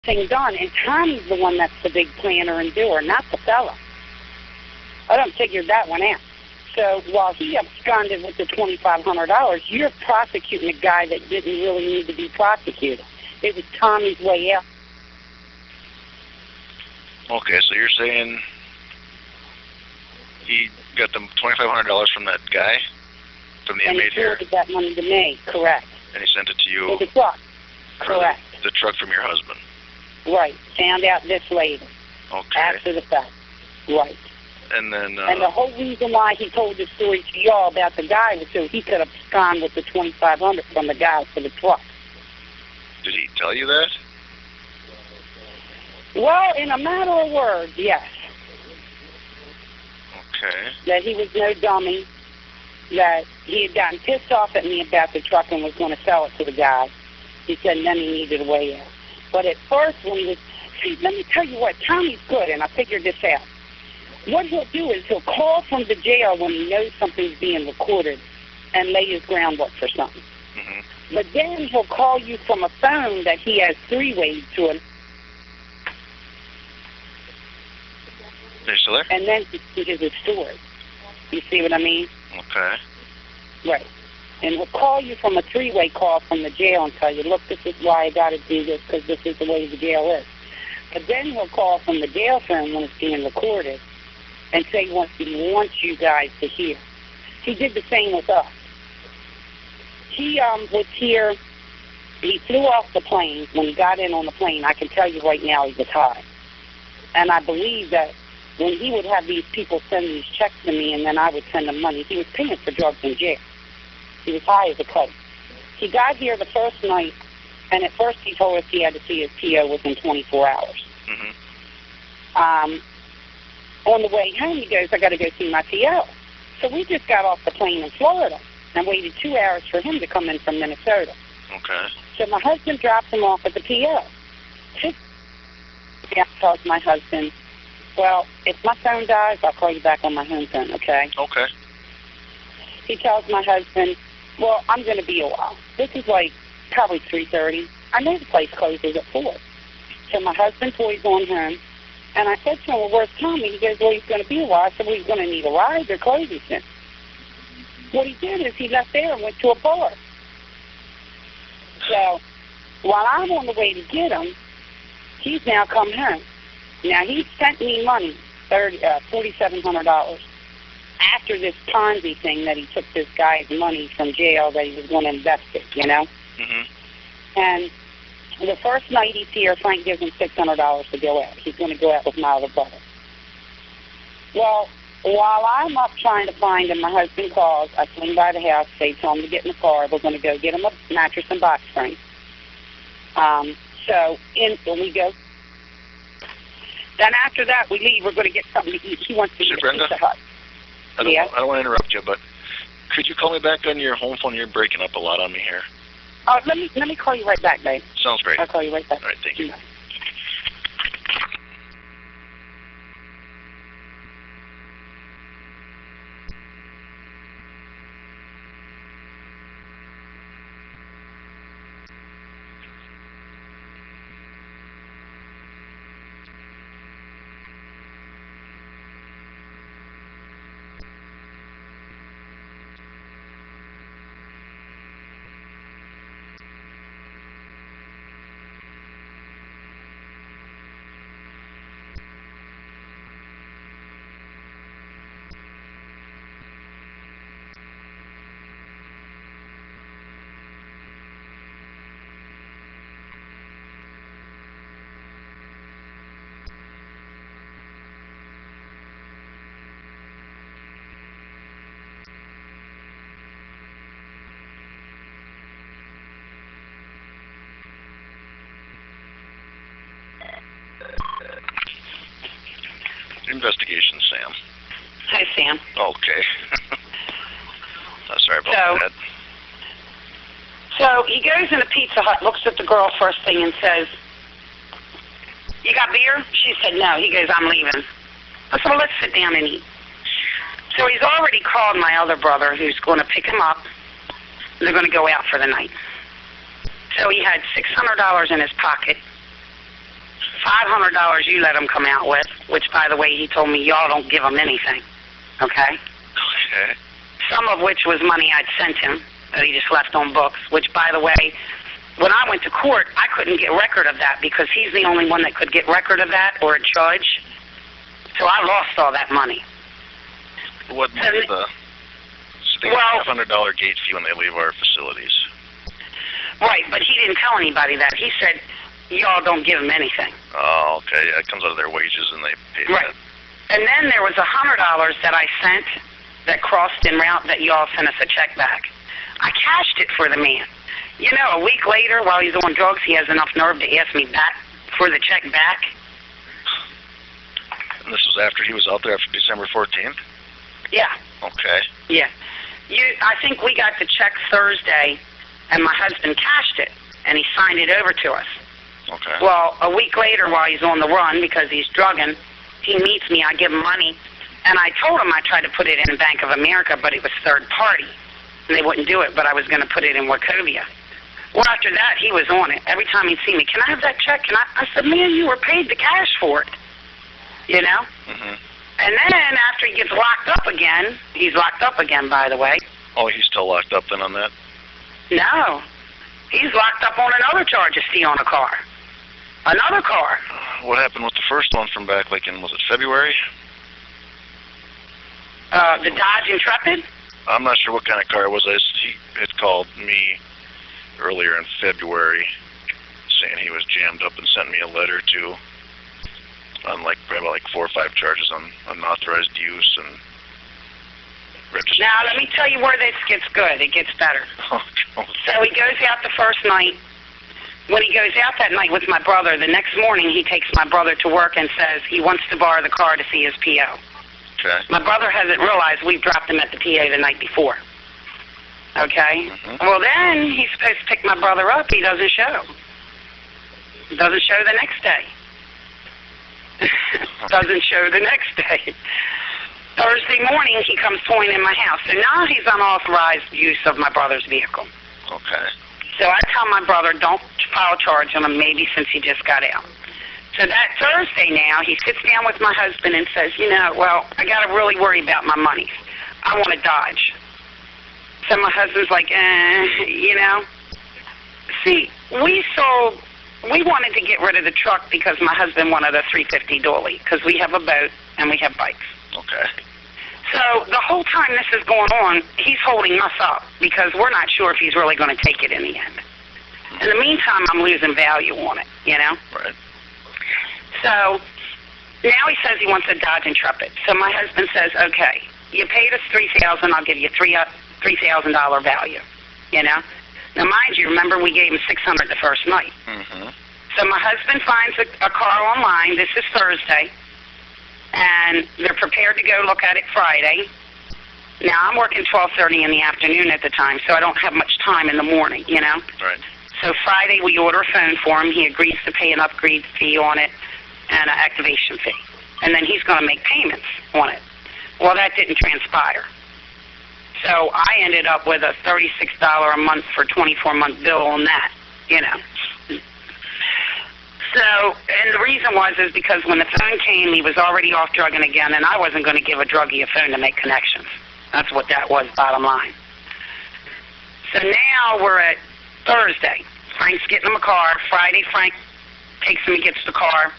thing done, and Tommy's the one that's the big planner and doer, not the fella. I don't figure that one out. So while he absconded with the $2,500, you're prosecuting a guy that didn't really need to be prosecuted. It was Tommy's way out. Okay, so you're saying he got the $2,500 from that guy, from the inmate here? And he forwarded that money to me, correct. And he sent it to you? For the truck, correct. The truck from your husband? Right, found out this later. Okay. After the fact, right. And then... and the whole reason why he told the story to y'all about the guy was so he could abscond with the $2,500 from the guy for the truck. Did he tell you that? Well, in a matter of words, yes. Okay. That he was no dummy, that he had gotten pissed off at me about the truck and was going to sell it to the guy. He said then he needed a way out. But at first when he was... See, let me tell you what, Tommy's good, and I figured this out. What he'll do is he'll call from the jail when he knows something's being recorded and lay his groundwork for something. Mm-hmm. But then he'll call you from a phone that he has three-way to it. Are you still there? And then he gives his story. You see what I mean? Okay. Right. And he'll call you from a three-way call from the jail and tell you, look, this is why I got to do this because this is the way the jail is. But then he'll call from the jail phone when it's being recorded and say what he wants you guys to hear. He did the same with us. He was here. He flew off the plane. When he got in on the plane, I can tell you right now he was high. And I believe that when he would have these people send these checks to me and then I would send them money, he was paying for drugs in jail. He was high as a kite. He got here the first night, and at first he told us he had to see his PO within 24 hours. Mm-hmm. On the way home, he goes, I got to go see my PO. So we just got off the plane in Florida and waited 2 hours for him to come in from Minnesota. Okay. So my husband dropped him off at the PO. I told my husband, well, if my phone dies, I'll call you back on my home phone, okay? Okay. He tells my husband, well, I'm going to be a while. This is like probably 3:30. I know the place closes at 4. So my husband toys on home. And I said to him, well, where's Tommy? He goes, well, he's going to be a while. I said, well, he's going to need a ride. They're closing soon. What he did is he left there and went to a bar. So while I'm on the way to get him, he's now come home. Now, he sent me money, $4,700, after this Ponzi thing that he took this guy's money from jail that he was going to invest it, you know? Mm-hmm. And the first night he's here, Frank gives him $600 to go out. He's going to go out with my other brother. Well, while I'm up trying to find him, my husband calls. I swing by the house, say, tell him to get in the car. We're going to go get him a mattress and box spring. So in we go. Then after that, we leave. We're going to get something to eat. He wants to eat a Pizza Hut. I don't want to interrupt you, but could you call me back on your home phone? You're breaking up a lot on me here. Let me call you right back, babe. Sounds great. I'll call you right back. All right, thank you. Bye. Investigation, Sam. Hi, Sam. Okay. Sorry about that. So he goes in a Pizza Hut, looks at the girl first thing and says, you got beer? She said no. He goes, I'm leaving. I said, well, let's sit down and eat. So he's already called my other brother who's going to pick him up. They're going to go out for the night. So he had $600 in his pocket. $500 you let him come out with, which, by the way, he told me y'all don't give him anything, okay? Okay. Some of which was money I'd sent him that he just left on books, which, by the way, when I went to court, I couldn't get record of that because he's the only one that could get record of that, or a judge. So I lost all that money. What is the $500 gate fee when they leave our facilities? Right, but he didn't tell anybody that. He said, y'all don't give him anything. Oh, okay. Yeah, it comes out of their wages and they pay right. That. And then there was $100 that I sent that crossed en route that y'all sent us a check back. I cashed it for the man. You know, a week later, while he's on drugs, he has enough nerve to ask me back for the check back. And this was after he was out there after December 14th? Yeah. Okay. Yeah. I think we got the check Thursday, and my husband cashed it, and he signed it over to us. Okay. Well, a week later, while he's on the run because he's drugging, he meets me, I give him money, and I told him I tried to put it in Bank of America, but it was third party, and they wouldn't do it, but I was going to put it in Wachovia. Well, after that, he was on it. Every time he'd see me, can I have that check? I said, man, you were paid the cash for it, you know? Mm-hmm. And then after he gets locked up again, he's locked up again, by the way. Oh, he's still locked up then on that? No. He's locked up on another charge of stealing a car. Another car. What happened with the first one from back, like in, was it February? The Dodge Intrepid? I'm not sure what kind of car it was. He had called me earlier in February saying he was jammed up and sent me a letter to on probably like 4 or 5 charges on unauthorized use and registration. Now, let me tell you where this gets good. It gets better. So he goes out the first night. When he goes out that night with my brother, the next morning he takes my brother to work and says he wants to borrow the car to see his PO. Okay. My brother hasn't realized we've dropped him at the PA the night before. Okay? Mm-hmm. Well, then he's supposed to pick my brother up. He doesn't show. Doesn't show the next day. Doesn't show the next day. Thursday morning, he comes towing in my house. So now he's unauthorized use of my brother's vehicle. Okay. So I tell my brother, don't file charge on him, maybe since he just got out. So that Thursday now, he sits down with my husband and says, you know, well, I got to really worry about my money. I want to Dodge. So my husband's like, you know. See, we wanted to get rid of the truck because my husband wanted a 350 dually because we have a boat and we have bikes. Okay. So the whole time this is going on, he's holding us up because we're not sure if he's really going to take it in the end. In the meantime, I'm losing value on it, you know? Right. So now he says he wants a Dodge Intrepid. So my husband says, okay, you paid us $3,000, I'll give you $3,000 value, you know? Now, mind you, remember we gave him $600 the first night. Mm-hmm. So my husband finds a car online. This is Thursday. And they're prepared to go look at it Friday. Now, I'm working 12:30 in the afternoon at the time, so I don't have much time in the morning, you know? Right. So Friday, we order a phone for him. He agrees to pay an upgrade fee on it and an activation fee. And then he's going to make payments on it. Well, that didn't transpire. So I ended up with a $36 a month for 24-month bill on that, you know. So, and the reason is because when the phone came, he was already off drugging again, and I wasn't going to give a druggie a phone to make connections. That's what that was, bottom line. So now we're at Thursday. Frank's getting him a car. Friday, Frank takes him and gets the car.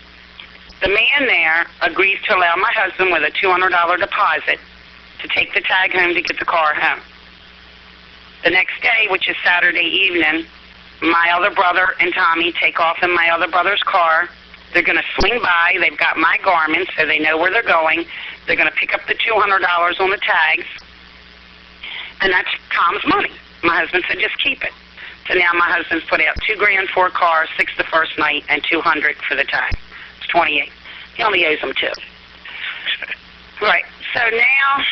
The man there agrees to allow my husband with a $200 deposit to take the tag home to get the car home. The next day, which is Saturday evening, my other brother and Tommy take off in my other brother's car. They're going to swing by. They've got my garments, so they know where they're going. They're going to pick up the $200 on the tags, and that's Tom's money. My husband said, just keep it. So now my husband's put out $2,000 for a car, $6 the first night, and $200 for the tag. It's $28. He only owes them $2. Right. So now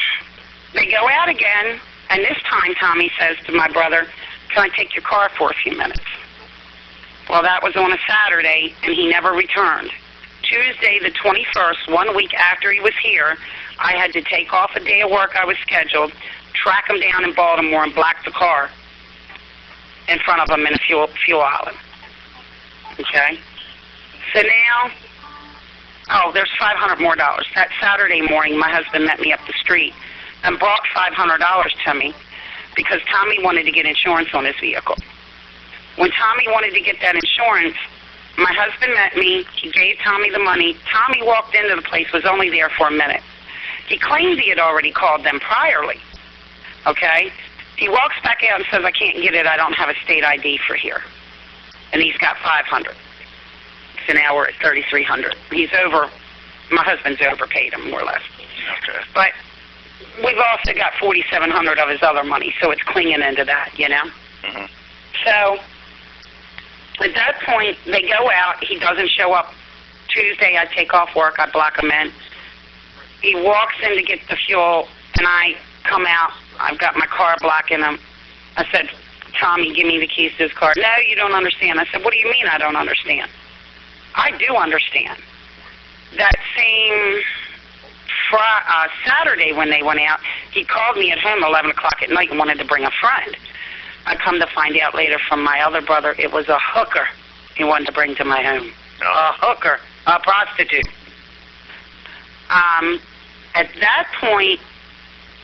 they go out again, and this time Tommy says to my brother, can I take your car for a few minutes? Well, that was on a Saturday, and he never returned. Tuesday, the 21st, 1 week after he was here, I had to take off a day of work I was scheduled, track him down in Baltimore, and block the car in front of him in a fuel island. Okay? So now, there's $500 more. That Saturday morning, my husband met me up the street and brought $500 to me because Tommy wanted to get insurance on his vehicle. When Tommy wanted to get that insurance, my husband met me. He gave Tommy the money. Tommy walked into the place, was only there for a minute. He claimed he had already called them priorly. Okay? He walks back out and says, I can't get it. I don't have a state ID for here. And he's got $500. So now we're at $3,300. He's over. My husband's overpaid him, more or less. Okay. But we've also got $4,700 of his other money, so it's clinging into that, you know? Mm-hmm. So at that point, they go out. He doesn't show up. Tuesday, I take off work. I block him in. He walks in to get the fuel, and I come out. I've got my car blocking him. I said, Tommy, give me the keys to his car. No, you don't understand. I said, what do you mean I don't understand? I do understand. That same Saturday when they went out, he called me at home 11 o'clock at night and wanted to bring a friend. I come to find out later from my other brother, it was a hooker he wanted to bring to my home. No. A hooker, a prostitute. At that point,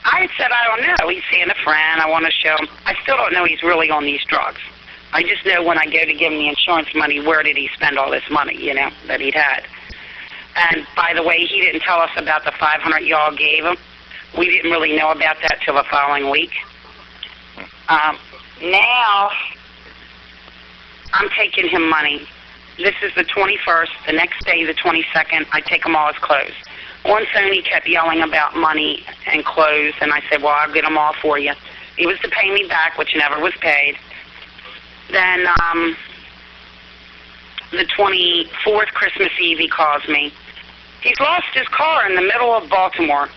I had said, I don't know. He's seeing a friend. I want to show him. I still don't know he's really on these drugs. I just know when I go to give him the insurance money, where did he spend all this money, you know, that he'd had. And, by the way, he didn't tell us about the $500 y'all gave him. We didn't really know about that till the following week. Now, I'm taking him money. This is the 21st. The next day, the 22nd, I take him all his clothes. On phone, he kept yelling about money and clothes, and I said, well, I'll get them all for you. He was to pay me back, which never was paid. Then the 24th, Christmas Eve, he calls me. He's lost his car in the middle of Baltimore.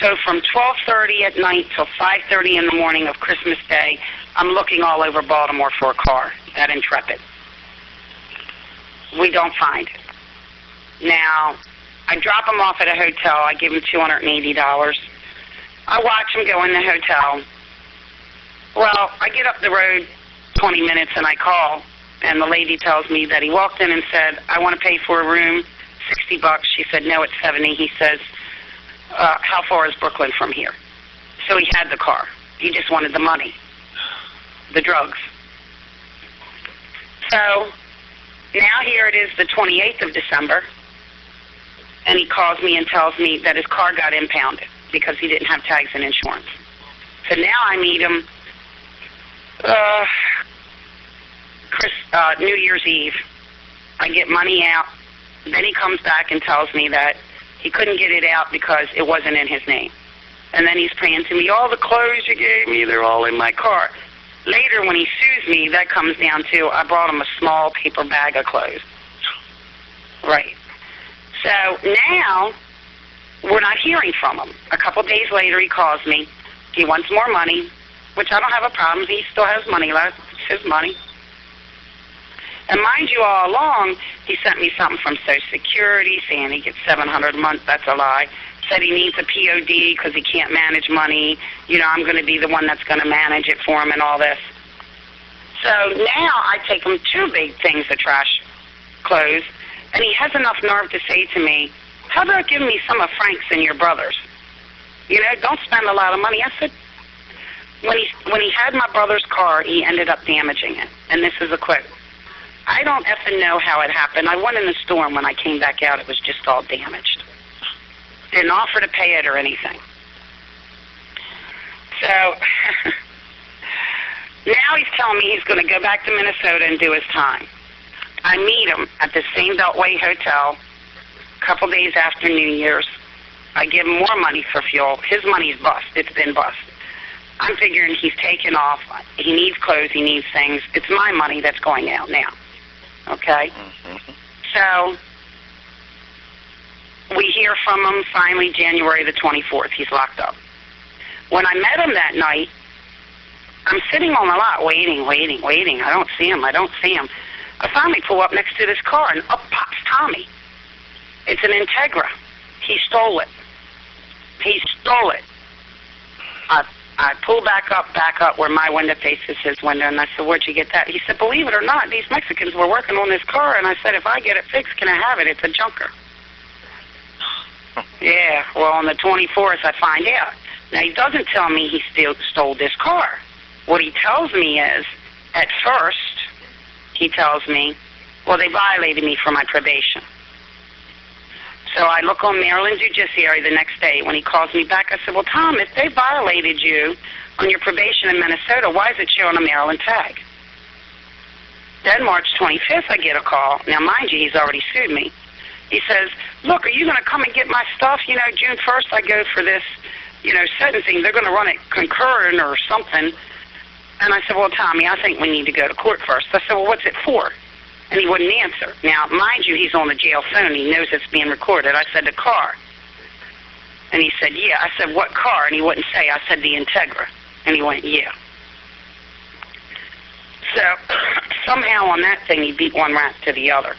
So from 12:30 at night till 5:30 in the morning of Christmas Day, I'm looking all over Baltimore for a car, that Intrepid. We don't find it. Now, I drop him off at a hotel. I give him $280. I watch him go in the hotel. Well, I get up the road 20 minutes and I call, and the lady tells me that he walked in and said, I want to pay for a room, $60. She said, no, it's 70. He says, how far is Brooklyn from here? So he had the car. He just wanted the money, the drugs. So now here it is, the 28th of December, and he calls me and tells me that his car got impounded because he didn't have tags and insurance. So now I meet him New Year's Eve. I get money out. Then he comes back and tells me that he couldn't get it out because it wasn't in his name. And then he's praying to me, all the clothes you gave me, they're all in my car. Later, when he sues me, that comes down to I brought him a small paper bag of clothes. Right. So now, we're not hearing from him. A couple days later, he calls me. He wants more money, which I don't have a problem. He still has money left. It's his money. And mind you, all along, he sent me something from Social Security saying he gets $700 a month. That's a lie. Said he needs a POD because he can't manage money. You know, I'm going to be the one that's going to manage it for him and all this. So now I take him two big things of trash clothes, and he has enough nerve to say to me, how about giving me some of Frank's and your brother's? You know, don't spend a lot of money. I said, when he had my brother's car, he ended up damaging it. And this is a quote. I don't effing know how it happened. I went in the store, and when I came back out, it was just all damaged. Didn't offer to pay it or anything. So now he's telling me he's going to go back to Minnesota and do his time. I meet him at the same Beltway Hotel a couple days after New Year's. I give him more money for fuel. His money's bust. It's been bust. I'm figuring he's taken off. He needs clothes. He needs things. It's my money that's going out now. Okay? Mm-hmm. So we hear from him finally January the 24th. He's locked up. When I met him that night, I'm sitting on the lot waiting. I don't see him. I finally pull up next to this car, and up pops Tommy. It's an Integra. He stole it. I pulled back up where my window faces his window, and I said, where'd you get that? He said, believe it or not, these Mexicans were working on this car, and I said, if I get it fixed, can I have it? It's a junker. Yeah, well, on the 24th, I find out. Now, he doesn't tell me he stole this car. What he tells me is, at first, he tells me, well, they violated me for my probation. So I look on Maryland Judiciary the next day. When he calls me back, I said, well, Tom, if they violated you on your probation in Minnesota, why is it showing a Maryland tag? Then March 25th, I get a call. Now, mind you, he's already sued me. He says, look, are you going to come and get my stuff? You know, June 1st, I go for this, sentencing. They're going to run it concurrent or something. And I said, well, Tommy, I think we need to go to court first. I said, well, what's it for? And he wouldn't answer. Now, mind you, he's on the jail phone. He knows it's being recorded. I said, the car. And he said, yeah. I said, what car? And he wouldn't say. I said, the Integra. And he went, yeah. So somehow on that thing, he beat one rat to the other.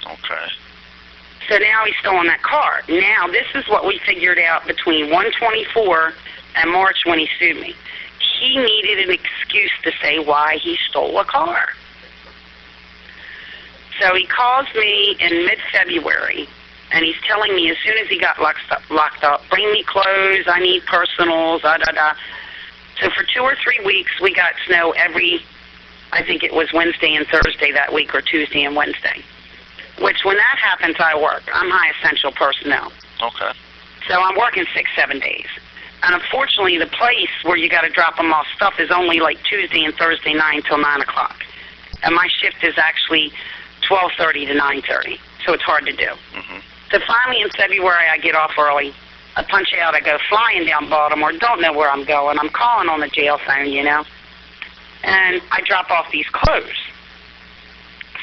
Okay. So now he's stolen that car. Now, this is what we figured out between 1/24 and March when he sued me. He needed an excuse to say why he stole a car. So he calls me in mid-February, and he's telling me as soon as he got locked up, bring me clothes, I need personals, da-da-da. So for 2 or 3 weeks, we got snow I think it was Wednesday and Thursday that week, or Tuesday and Wednesday. Which, when that happens, I work. I'm high essential personnel. Okay. So I'm working 6-7 days. And unfortunately, the place where you got to drop them off stuff is only like Tuesday and Thursday 9 till 9 o'clock. And my shift is actually 12:30 to 9:30, so it's hard to do. Mm-hmm. So finally in February, I get off early. I punch out. I go flying down Baltimore. Don't know where I'm going. I'm calling on the jail phone, and I drop off these clothes.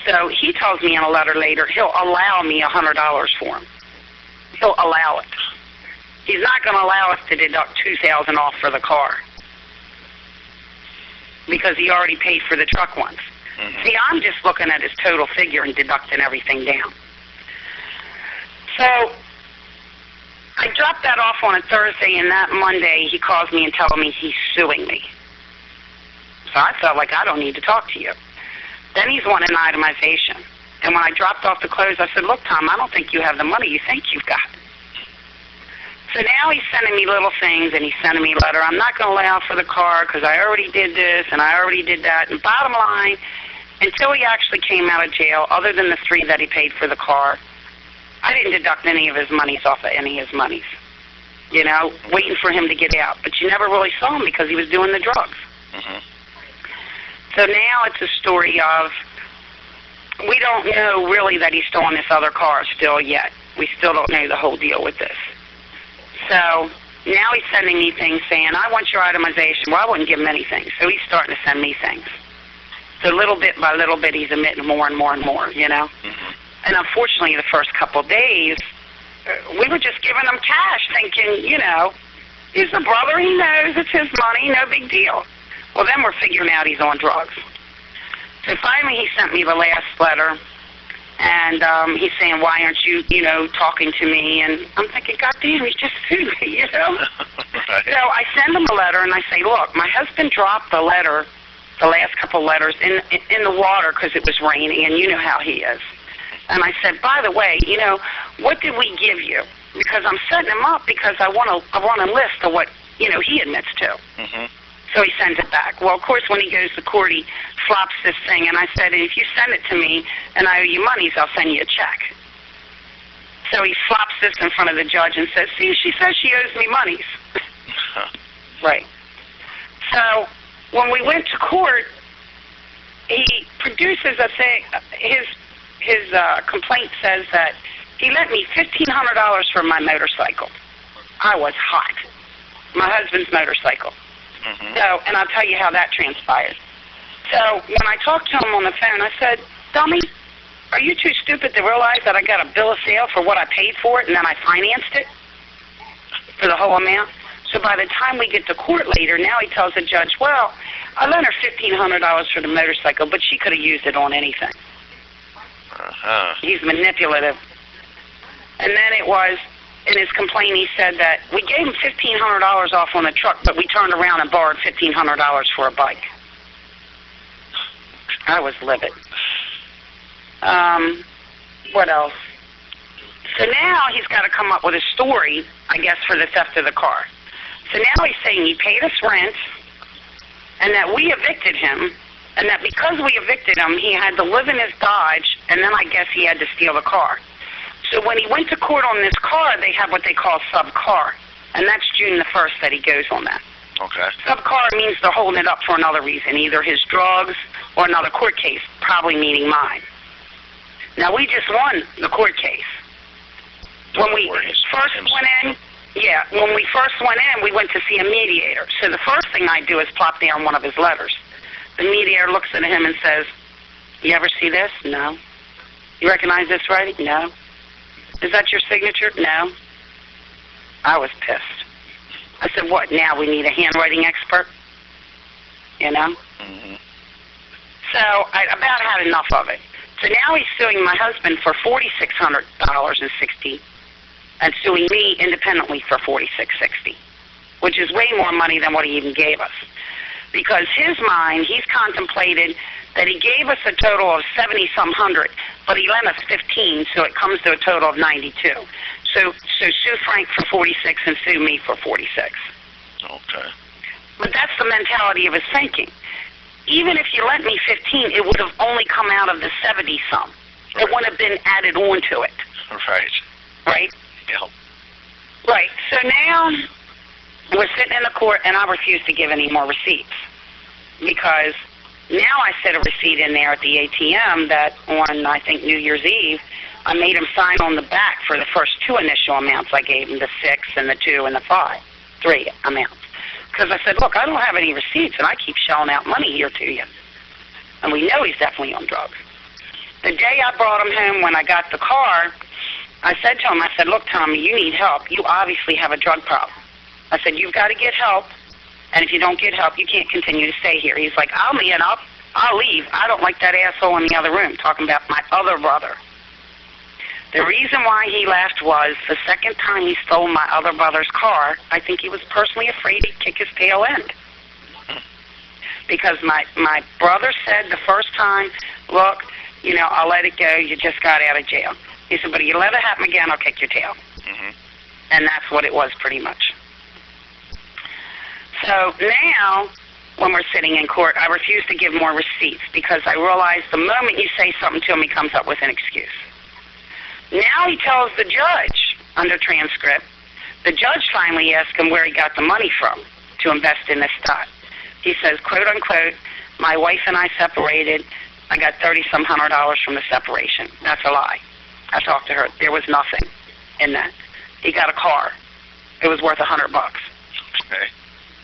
So he tells me in a letter later he'll allow me $100 for them. He'll allow it. He's not going to allow us to deduct $2,000 off for the car because he already paid for the truck once. Mm-hmm. See, I'm just looking at his total figure and deducting everything down. So I dropped that off on a Thursday, and that Monday he calls me and tells me he's suing me. So I felt like I don't need to talk to you. Then he's wanting itemization. And when I dropped off the clothes, I said, look, Tom, I don't think you have the money you think you've got. So now he's sending me little things, and he's sending me a letter. I'm not going to allow for the car because I already did this and I already did that. And bottom line, until he actually came out of jail, other than the $3 that he paid for the car, I didn't deduct any of his monies off of any of his monies, waiting for him to get out. But you never really saw him because he was doing the drugs. Mm-hmm. So now it's a story of, we don't know really that he's stolen this other car still yet. We still don't know the whole deal with this. So now he's sending me things saying, I want your itemization. Well, I wouldn't give him anything. So he's starting to send me things. So little bit by little bit, he's emitting more and more and more, Mm-hmm. And unfortunately, the first couple of days, we were just giving him cash, thinking, he's a brother, he knows it's his money, no big deal. Well, then we're figuring out he's on drugs. So finally, he sent me the last letter, and he's saying, why aren't you, talking to me? And I'm thinking, God damn, he's just sued me, Right. So I send him a letter, and I say, look, my husband dropped the letter, the last couple letters, in the water because it was raining, and you know how he is. And I said, by the way, what did we give you? Because I'm setting him up because I want a list of what, he admits to. Mm-hmm. So he sends it back. Well, of course, when he goes to court, he flops this thing, and I said, if you send it to me and I owe you monies, I'll send you a check. So he flops this in front of the judge and says, see, she says she owes me monies. Right. So when we went to court, he produces a thing, his complaint says that he lent me $1,500 for my motorcycle. I was hot. My husband's motorcycle. Mm-hmm. So, and I'll tell you how that transpired. So when I talked to him on the phone, I said, dummy, are you too stupid to realize that I got a bill of sale for what I paid for it and then I financed it for the whole amount? So by the time we get to court later, now he tells the judge, well, I lent her $1,500 for the motorcycle, but she could have used it on anything. Uh-huh. He's manipulative. And then it was, in his complaint, he said that we gave him $1,500 off on the truck, but we turned around and borrowed $1,500 for a bike. I was livid. What else? So now he's got to come up with a story, I guess, for the theft of the car. So now he's saying he paid us rent, and that we evicted him, and that because we evicted him, he had to live in his Dodge, and then I guess he had to steal the car. So when he went to court on this car, they have what they call sub-car, and that's June the 1st that he goes on that. Okay. Sub-car means they're holding it up for another reason, either his drugs or another court case, probably meaning mine. Now, we just won the court case. When we first went in, we went to see a mediator. So the first thing I do is plop down one of his letters. The mediator looks at him and says, "You ever see this?" "No." "You recognize this writing?" "No." "Is that your signature?" "No." I was pissed. I said, "What, now we need a handwriting expert?" You know? Mm-hmm. So I about had enough of it. So now he's suing my husband for $4,600.60 and suing me independently for $4,660, which is way more money than what he even gave us. Because his mind, he's contemplated that he gave us a total of 70-some hundred, but he lent us 15, so it comes to a total of 92. So sue Frank for 46 and sue me for 46. Okay. But that's the mentality of his thinking. Even if you lent me 15, it would have only come out of the 70-some. Right. It wouldn't have been added on to it. Right. Right? Yeah. Right. So now we're sitting in the court, and I refuse to give any more receipts because now I set a receipt in there at the ATM that on, I think, New Year's Eve, I made him sign on the back for the first two initial amounts I gave him, the 6 and the 2 and the 5, 3 amounts. Because I said, look, I don't have any receipts, and I keep shelling out money here to you. And we know he's definitely on drugs. The day I brought him home when I got the car, I said to him, I said, look, Tommy, you need help. You obviously have a drug problem. I said, you've got to get help, and if you don't get help, you can't continue to stay here. He's like, I'll man up. I'll leave. I don't like that asshole in the other room, talking about my other brother. The reason why he left was the second time he stole my other brother's car, I think he was personally afraid he'd kick his tail end. Because my brother said the first time, look, you know, I'll let it go. You just got out of jail. He said, but if you let it happen again, I'll kick your tail. Mm-hmm. And that's what it was pretty much. So now, when we're sitting in court, I refuse to give more receipts because I realize the moment you say something to him, he comes up with an excuse. Now he tells the judge, under transcript, the judge finally asked him where he got the money from to invest in this stock. He says, quote unquote, my wife and I separated. I got $30-some hundred from the separation. That's a lie. I talked to her. There was nothing in that. He got a car. It was worth $100. Okay.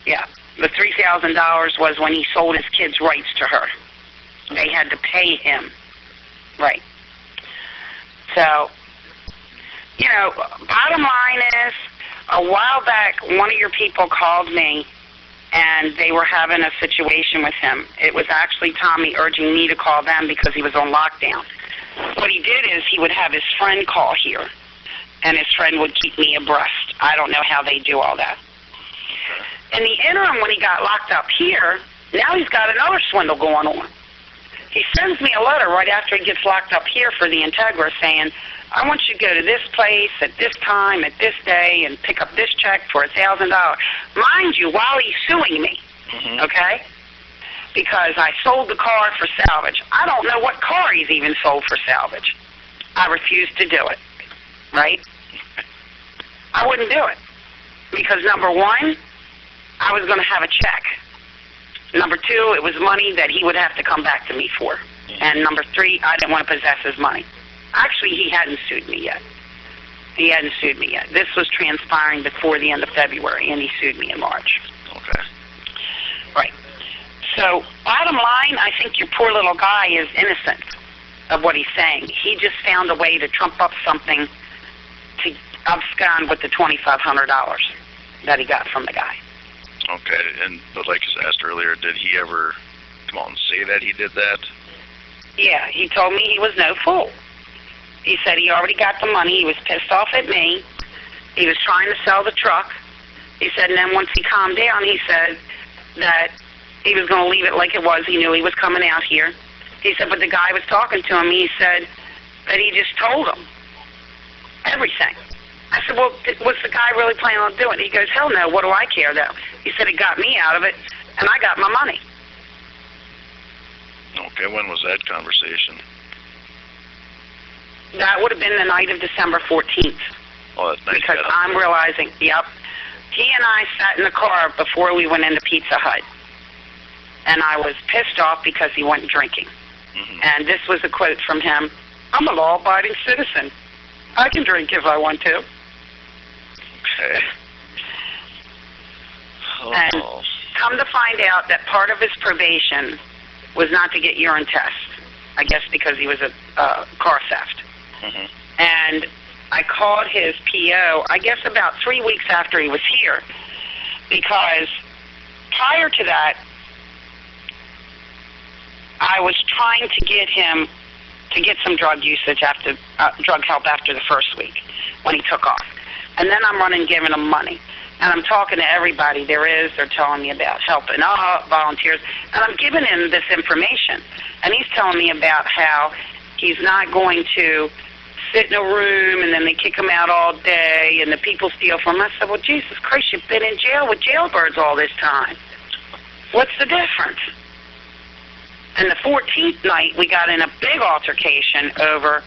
Yeah. The $3,000 was when he sold his kids' rights to her. They had to pay him. Right. So, you know, bottom line is, a while back, one of your people called me, and they were having a situation with him. It was actually Tommy urging me to call them because he was on lockdown. What he did is he would have his friend call here, and his friend would keep me abreast. I don't know how they do all that. In the interim, when he got locked up here, now he's got another swindle going on. He sends me a letter right after he gets locked up here for the Integra saying, I want you to go to this place at this time, at this day, and pick up this check for $1,000. Mind you, while he's suing me, okay? Because I sold the car for salvage. I don't know what car he's even sold for salvage. I refused to do it, right? I wouldn't do it. Because number one, I was going to have a check. Number two, it was money that he would have to come back to me for. And number three, I didn't want to possess his money. Actually, he hadn't sued me yet. He hadn't sued me yet. This was transpiring before the end of February, and he sued me in March. Okay. Right. So, bottom line, I think your poor little guy is innocent of what he's saying. He just found a way to trump up something to abscond with the $2,500 that he got from the guy. Okay, but like I asked earlier, did he ever come out and say that he did that? Yeah, he told me he was no fool. He said he already got the money. He was pissed off at me, He was trying to sell the truck. He said, and then once he calmed down, he said that he was going to leave it like it was. He knew he was coming out here. He said, but the guy was talking to him. He said that he just told him everything. I said, well, what's the guy really planning on doing? He goes, hell no, what do I care, though? He said it got me out of it, and I got my money. Okay, when was that conversation? That would have been the night of December 14th. Oh, that's nice. Because I'm realizing, yep. He and I sat in the car before we went into Pizza Hut. And I was pissed off because he went drinking. Mm-hmm. And this was a quote from him, I'm a law-abiding citizen. I can drink if I want to. Okay. Oh. And come to find out that part of his probation was not to get urine tests. I guess because he was a car theft. Mm-hmm. And I called his PO, I guess about 3 weeks after he was here, because prior to that, I was trying to get him to get some drug usage after drug help after the first week when he took off. And then I'm running giving him money. And I'm talking to everybody they're telling me about helping volunteers. And I'm giving him this information. And he's telling me about how he's not going to sit in a room and then they kick him out all day and the people steal from him. I said, well, Jesus Christ, you've been in jail with jailbirds all this time. What's the difference? And the 14th night, we got in a big altercation over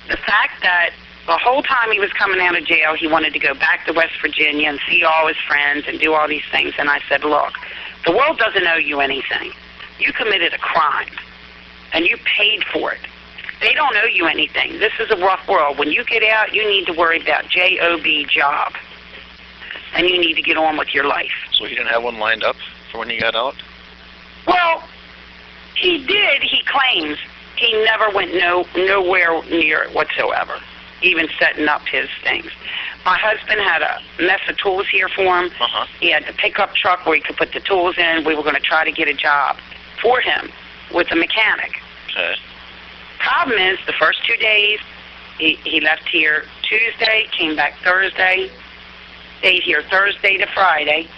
the fact that the whole time he was coming out of jail, he wanted to go back to West Virginia and see all his friends and do all these things. And I said, look, the world doesn't owe you anything. You committed a crime, and you paid for it. They don't owe you anything. This is a rough world. When you get out, you need to worry about J-O-B, job, and you need to get on with your life. So he didn't have one lined up for when he got out? Well, he did. He claims he never went nowhere near it whatsoever, even setting up his things. My husband had a mess of tools here for him. Uh-huh. He had the pickup truck where he could put the tools in. We were going to try to get a job for him with a mechanic. Okay. Problem is, the first 2 days, he left here Tuesday, came back Thursday, stayed here Thursday to Friday,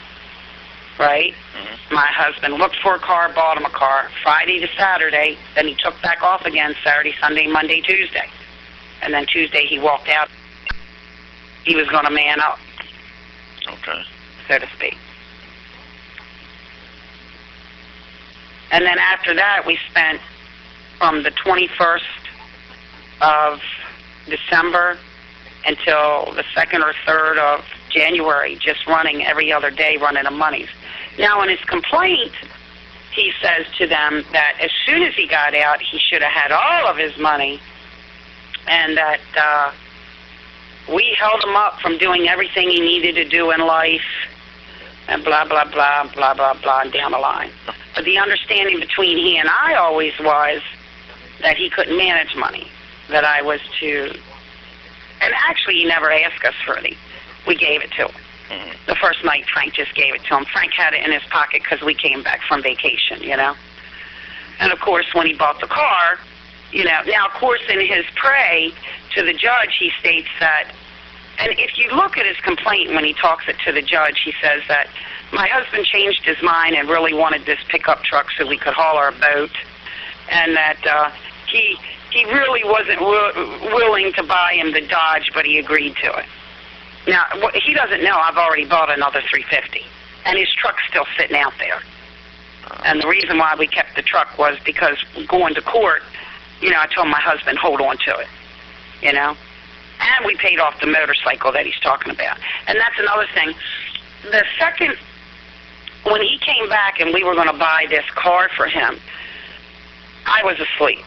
right? Mm-hmm. My husband looked for a car, bought him a car, Friday to Saturday, then he took back off again Saturday, Sunday, Monday, Tuesday. And then Tuesday he walked out. He was going to man up, okay, so to speak. And then after that, we spent from the 21st of December until the 2nd or 3rd of January just running every other day, running the monies. Now, in his complaint, he says to them that as soon as he got out, he should have had all of his money, and that we held him up from doing everything he needed to do in life, and blah, blah, blah, blah, blah, blah, and down the line. But the understanding between he and I always was that he couldn't manage money, that I was to... And actually, he never asked us for it. We gave it to him. Mm-hmm. The first night, Frank just gave it to him. Frank had it in his pocket because we came back from vacation, you know. And, of course, when he bought the car, you know, now, of course, in his pray to the judge, he states that, and if you look at his complaint when he talks it to the judge, he says that my husband changed his mind and really wanted this pickup truck so we could haul our boat, and that he really wasn't willing to buy him the Dodge, but he agreed to it. Now, what he doesn't know, I've already bought another $350, and his truck's still sitting out there. And the reason why we kept the truck was because going to court, you know, I told my husband, hold on to it, you know. And we paid off the motorcycle that he's talking about. And that's another thing. The second, when he came back and we were going to buy this car for him, I was asleep.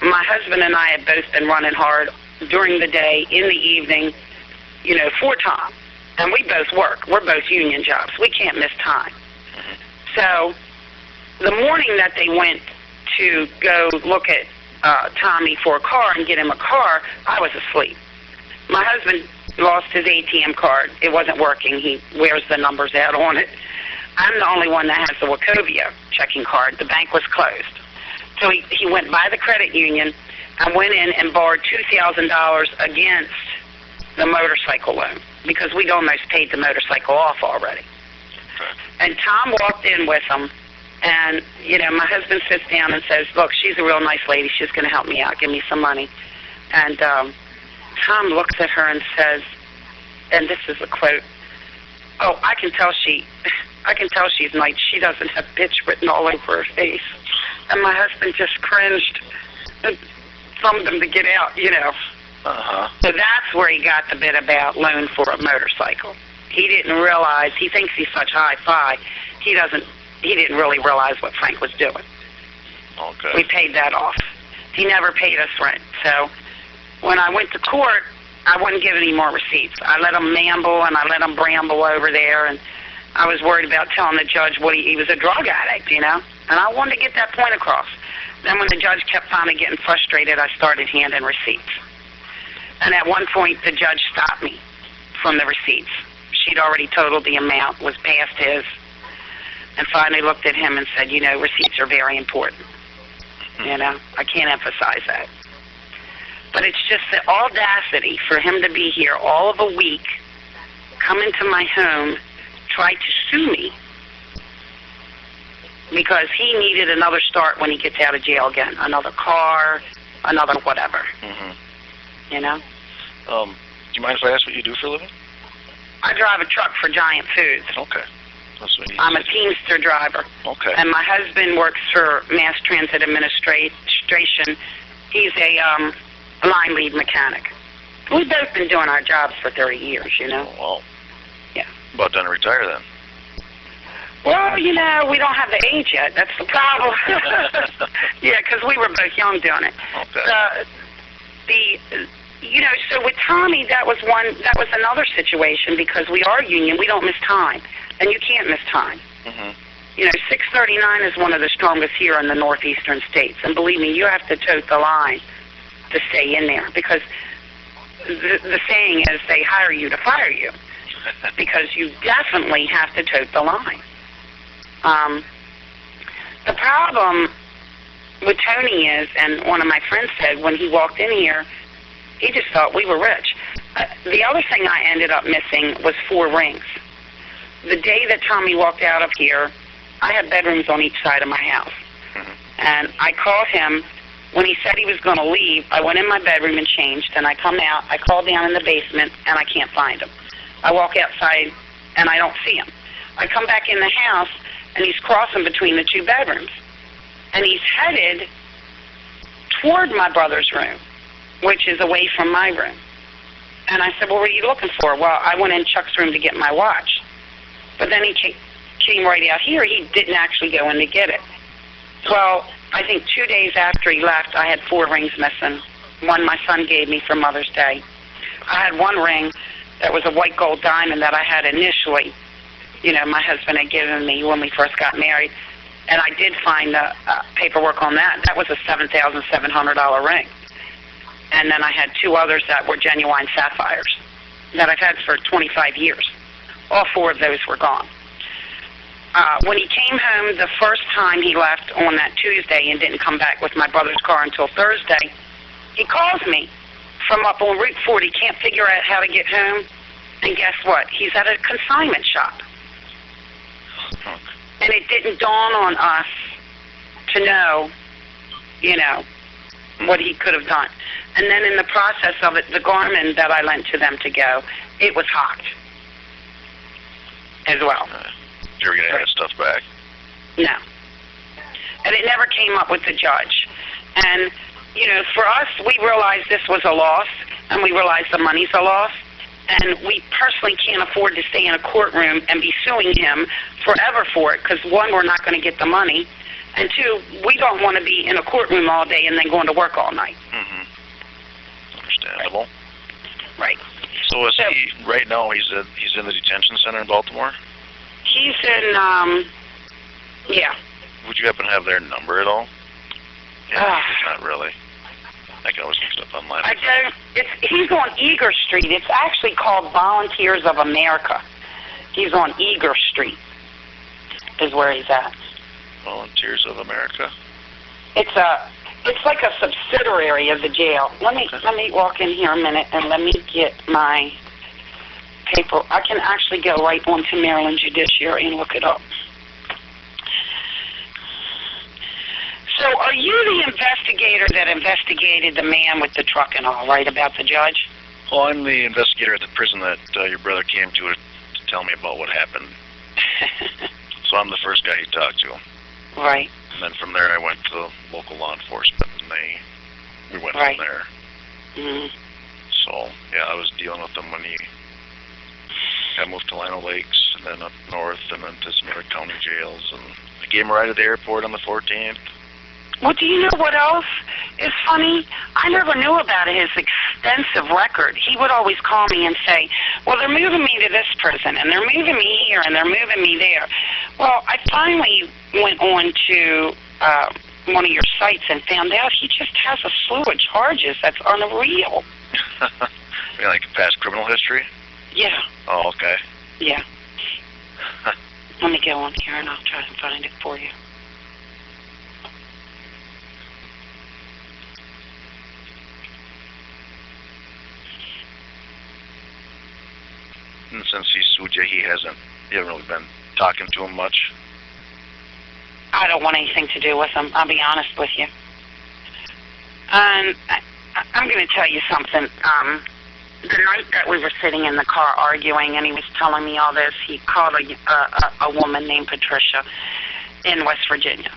My husband and I had both been running hard during the day, in the evening, you know, for Tom. And we both work. We're both union jobs. We can't miss time. So the morning that they went to go look at Tommy for a car and get him a car, I was asleep. My husband lost his ATM card. It wasn't working. He wears the numbers out on it. I'm the only one that has the Wachovia checking card. The bank was closed. So he went by the credit union and went in and borrowed $2,000 against the motorcycle loan because we'd almost paid the motorcycle off already. Okay. And Tom walked in with him, and, you know, my husband sits down and says, look, she's a real nice lady. She's going to help me out, give me some money. And Tom looks at her and says, and this is a quote, oh, I can tell she's nice. She doesn't have bitch written all over her face. And my husband just cringed and thumbed him to get out, you know. Uh-huh. So that's where he got the bit about loan for a motorcycle. He didn't realize, he thinks he's such hi-fi, he didn't really realize what Frank was doing. Okay. We paid that off. He never paid us rent. So when I went to court, I wouldn't give any more receipts. I let him mamble and I let him bramble over there, and I was worried about telling the judge what he was a drug addict, you know, and I wanted to get that point across. Then when the judge kept finally getting frustrated, I started handing receipts. And at one point, the judge stopped me from the receipts. She'd already totaled the amount, was past his, and finally looked at him and said, you know, receipts are very important. You know, I can't emphasize that. But it's just the audacity for him to be here all of a week, come into my home, try to sue me, because he needed another start when he gets out of jail again, another car, another whatever. Mm-hmm. You know? Do you mind if I ask what you do for a living? I drive a truck for Giant Foods. Okay. That's what I'm a Teamster driver. Okay. And my husband works for Mass Transit Administration. He's a line lead mechanic. We've both been doing our jobs for 30 years, you know? Oh, wow. Yeah. About done to retire then? Well, you know, we don't have the age yet. That's the problem. Yeah, because we were both young doing it. Okay. You know, so with Tommy, that was another situation because we are union. We don't miss time, and you can't miss time. Mm-hmm. You know, 639 is one of the strongest here in the northeastern states, and believe me, you have to tote the line to stay in there because the saying is they hire you to fire you because you definitely have to tote the line. The problem with Tony is, and one of my friends said when he walked in here, he just thought we were rich. The other thing I ended up missing was 4 rings. The day that Tommy walked out of here, I had bedrooms on each side of my house. Mm-hmm. And I called him. When he said he was going to leave, I went in my bedroom and changed, and I come out. I call down in the basement, and I can't find him. I walk outside, and I don't see him. I come back in the house, and he's crossing between the 2 bedrooms. And he's headed toward my brother's room, which is away from my room. And I said, well, what are you looking for? Well, I went in Chuck's room to get my watch. But then he came right out here. He didn't actually go in to get it. Well, I think 2 days after he left, I had 4 rings missing. One my son gave me for Mother's Day. I had 1 ring that was a white gold diamond that I had initially, you know, my husband had given me when we first got married. And I did find the paperwork on that. That was a $7,700 ring. And then I had 2 others that were genuine sapphires that I've had for 25 years. All 4 of those were gone. When he came home the first time he left on that Tuesday and didn't come back with my brother's car until Thursday, he calls me from up on Route 40. Can't figure out how to get home. And guess what? He's at a consignment shop. And it didn't dawn on us to know, you know, what he could have done. And then in the process of it, the Garmin that I lent to them to go, it was hacked as well. You're going to get stuff back? No. And it never came up with the judge. And, you know, for us, we realized this was a loss, and we realized the money's a loss. And we personally can't afford to stay in a courtroom and be suing him forever for it, because, 1, we're not going to get the money, and 2, we don't want to be in a courtroom all day and then going to work all night. Mm-hmm. Understandable. Right. So is he, right now, he's in the detention center in Baltimore? He's in, yeah. Would you happen to have their number at all? Yeah, not really. I can always look it up online. I don't. He's on Eager Street. It's actually called Volunteers of America. He's on Eager Street is where he's at. Volunteers of America? It's It's like a subsidiary of the jail. Let me walk in here a minute and let me get my paper. I can actually go right onto Maryland Judiciary and look it up. So are you the investigator that investigated the man with the truck and all, right, about the judge? Well, I'm the investigator at the prison that your brother came to tell me about what happened. So I'm the first guy he talked to. Right. And then from there I went to local law enforcement, and we went from there. Mm-hmm. So, yeah, I was dealing with him when he got moved to Lino Lakes, and then up north, and then to some other county jails. And I gave him a ride to the airport on the 14th. Well, do you know what else is funny? I never knew about his extensive record. He would always call me and say, well, they're moving me to this prison, and they're moving me here, and they're moving me there. Well, I finally went on to one of your sites and found out he just has a slew of charges that's unreal. You mean like past criminal history? Yeah. Oh, okay. Yeah. Let me go on here, and I'll try and find it for you. And since he sued you, you haven't really been talking to him much? I don't want anything to do with him, I'll be honest with you. I'm going to tell you something. The night that we were sitting in the car arguing and he was telling me all this, he called a woman named Patricia in West Virginia,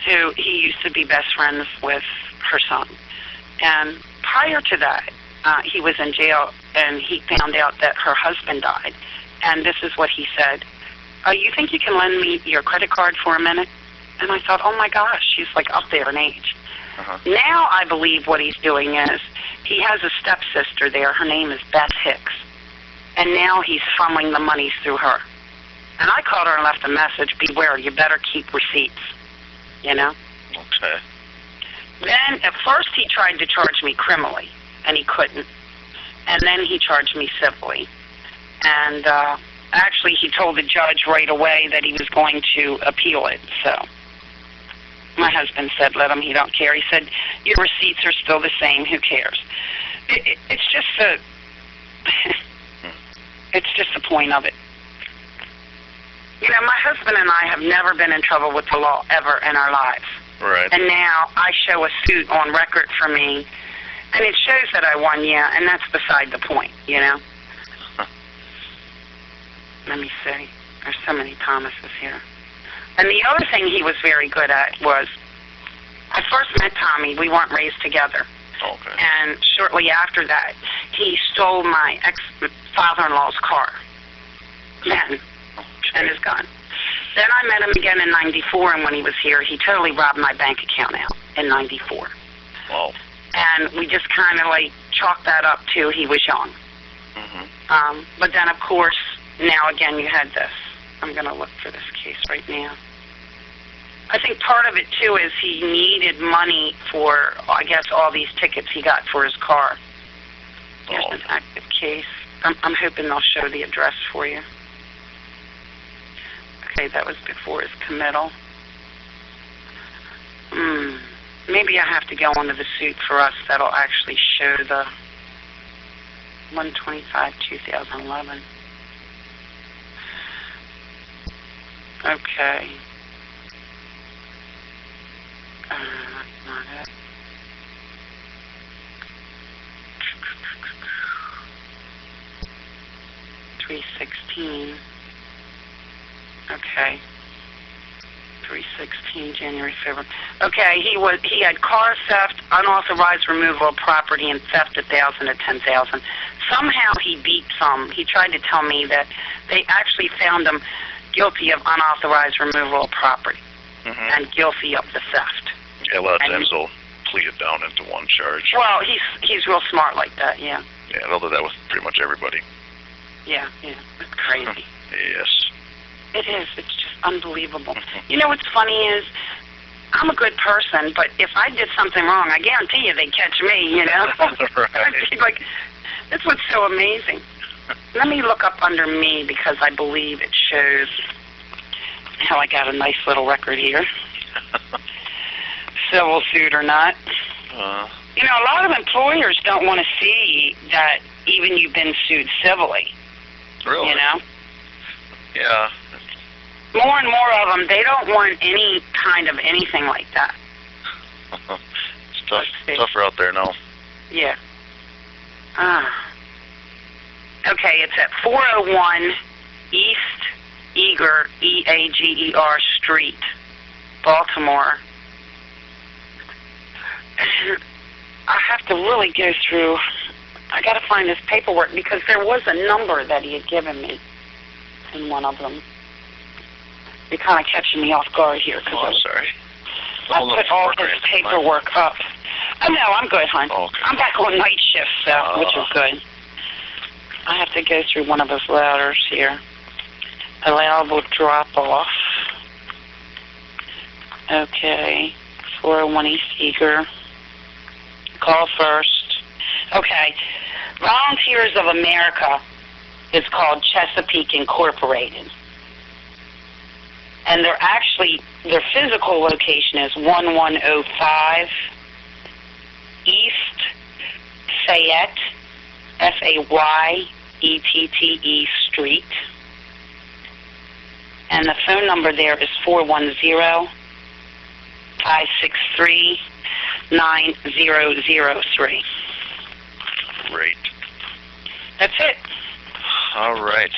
who he used to be best friends with her son. And prior to that, he was in jail, and he found out that her husband died. And this is what he said: you think you can lend me your credit card for a minute? And I thought, oh my gosh, she's like up there in age. Now I believe what he's doing is he has a stepsister there. Her name is Beth Hicks. And now he's funneling the monies through her. And I called her and left a message: beware, you better keep receipts. You know? Okay. Then at first he tried to charge me criminally, and he couldn't. And then he charged me civilly. And actually he told the judge right away that he was going to appeal it. So my husband said, let him, he don't care. He said, your receipts are still the same, who cares? It's just it's just the point of it. You know, my husband and I have never been in trouble with the law ever in our lives. Right. And now I show a suit on record for me, and it shows that I won, yeah, and that's beside the point, you know? Let me see. There's so many Thomases here. And the other thing he was very good at was, I first met Tommy. We weren't raised together. Okay. And shortly after that, he stole my ex-father-in-law's car. Then. And his gun. Then I met him again in 94, and when he was here, he totally robbed my bank account out in 94. Wow. And we just kind of like chalked that up to he was young. Mm-hmm. But then, of course, now again you had this. I'm going to look for this case right now. I think part of it, too, is he needed money for, I guess, all these tickets he got for his car. Here's an active case. I'm hoping they'll show the address for you. Okay, that was before his committal. Maybe I have to go onto the suit for us that'll actually show the 1/25/2011. Okay. That's not it. $316. Okay. 3/16, January, February. Okay, he had car theft, unauthorized removal of property, and theft 1,000 to 10,000. Somehow he beat some. He tried to tell me that they actually found him guilty of unauthorized removal of property and guilty of the theft. Yeah, a lot of times they'll plead it down into one charge. Well, he's real smart like that, yeah. Yeah, they'll do that with pretty much everybody. Yeah, it's crazy. Yes. It is. It's just unbelievable. You know what's funny is, I'm a good person, but if I did something wrong, I guarantee you they'd catch me, you know? Right. Like, that's what's so amazing. Let me look up under me, because I believe it shows how I got a nice little record here. civil suit or not. Uh, A lot of employers don't want to see that even you've been sued civilly. really? Yeah. More and more of them, they don't want any kind of anything like that. It's tougher out there now. Yeah. Okay, it's at 401 East Eager, Eager Street, Baltimore. I have to really go through. I got to find this paperwork because there was a number that he had given me in one of them. You're kind of catching me off guard here. Oh, I'm sorry. I put all his paperwork up. Oh, no, I'm good, hon. Oh, okay. I'm back on night shift, so, which is good. I have to go through one of his letters here. Allowable drop-off. Okay. 401 East Eager. Call first. Okay. Volunteers of America is called Chesapeake Incorporated. And their physical location is 1105 East Fayette, Fayette Street. And the phone number there is 410-563-9003. Great. That's it. All right.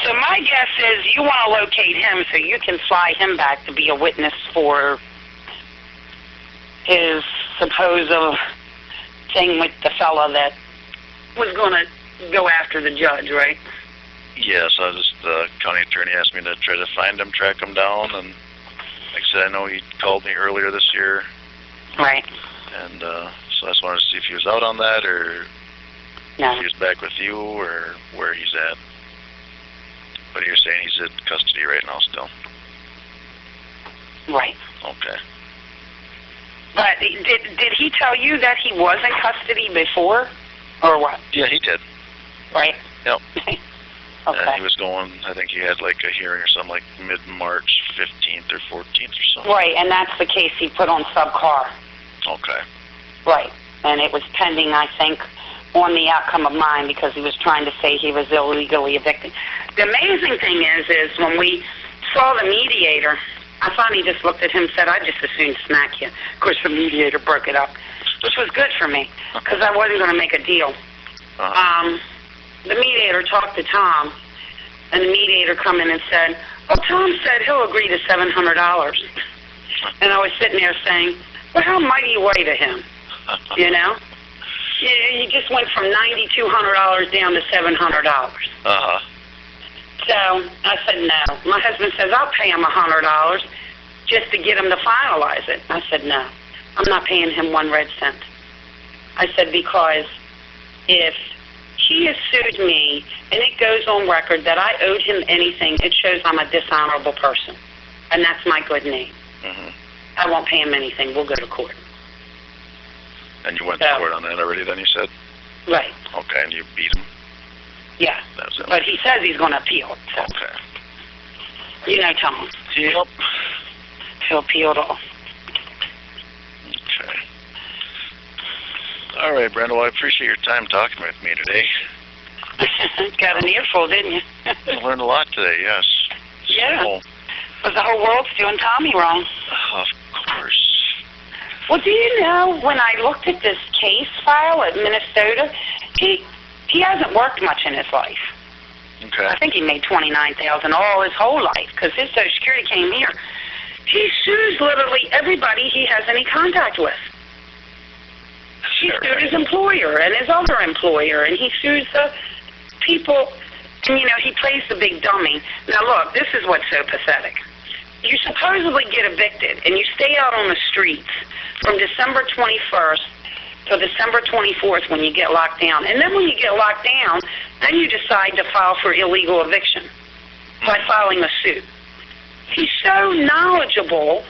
So my guess is you want to locate him so you can fly him back to be a witness for his supposed thing with the fella that was going to go after the judge, right? Yes, the county attorney asked me to try to find him, track him down, and like I said, I know he called me earlier this year. Right. And so I just wanted to see if he was out on that, or if he was back with you, or where he's at. But you're saying he's in custody right now still? Right. Okay. But did he tell you that he was in custody before, or what? Yeah, he did. Right. Yep. Okay. And he was going, I think he had like a hearing or something like mid-March 15th or 14th or something. Right, and that's the case he put on sub-car. Okay. Right, and it was pending, I think, on the outcome of mine because he was trying to say he was illegally evicted. The amazing thing is when we saw the mediator, I finally just looked at him and said, I'd just as soon smack you. Of course, the mediator broke it up, which was good for me because I wasn't going to make a deal. The mediator talked to Tom, and the mediator come in and said, well, Tom said he'll agree to $700. And I was sitting there saying, well, how mighty way to him, you know? You just went from $9,200 down to $700. Uh-huh. So I said, no. My husband says, I'll pay him $100 just to get him to finalize it. I said, no. I'm not paying him 1 red cent. I said, because if he has sued me and it goes on record that I owed him anything, it shows I'm a dishonorable person. And that's my good name. Mm-hmm. I won't pay him anything. We'll go to court. And you went to court on that already then, you said? Right. Okay, and you beat him? Yeah. That's it. But he says he's going to appeal it. So. Okay. You know, Tom. Yep. He'll appeal it all. Okay. All right, Brenda, well, I appreciate your time talking with me today. Got an earful, didn't you? I learned a lot today, yes. Yeah. So, but the whole world's doing Tommy wrong. Of course. Well, do you know, when I looked at this case file at Minnesota, he hasn't worked much in his life. Okay. I think he made $29,000 all his whole life because his Social Security came here. He sues literally everybody he has any contact with. He sued his employer and his other employer, and he sues the people, and, you know, he plays the big dummy. Now, look, this is what's so pathetic. You supposedly get evicted, and you stay out on the streets from December 21st to December 24th when you get locked down. And then when you get locked down, then you decide to file for illegal eviction by filing a suit. He's so knowledgeable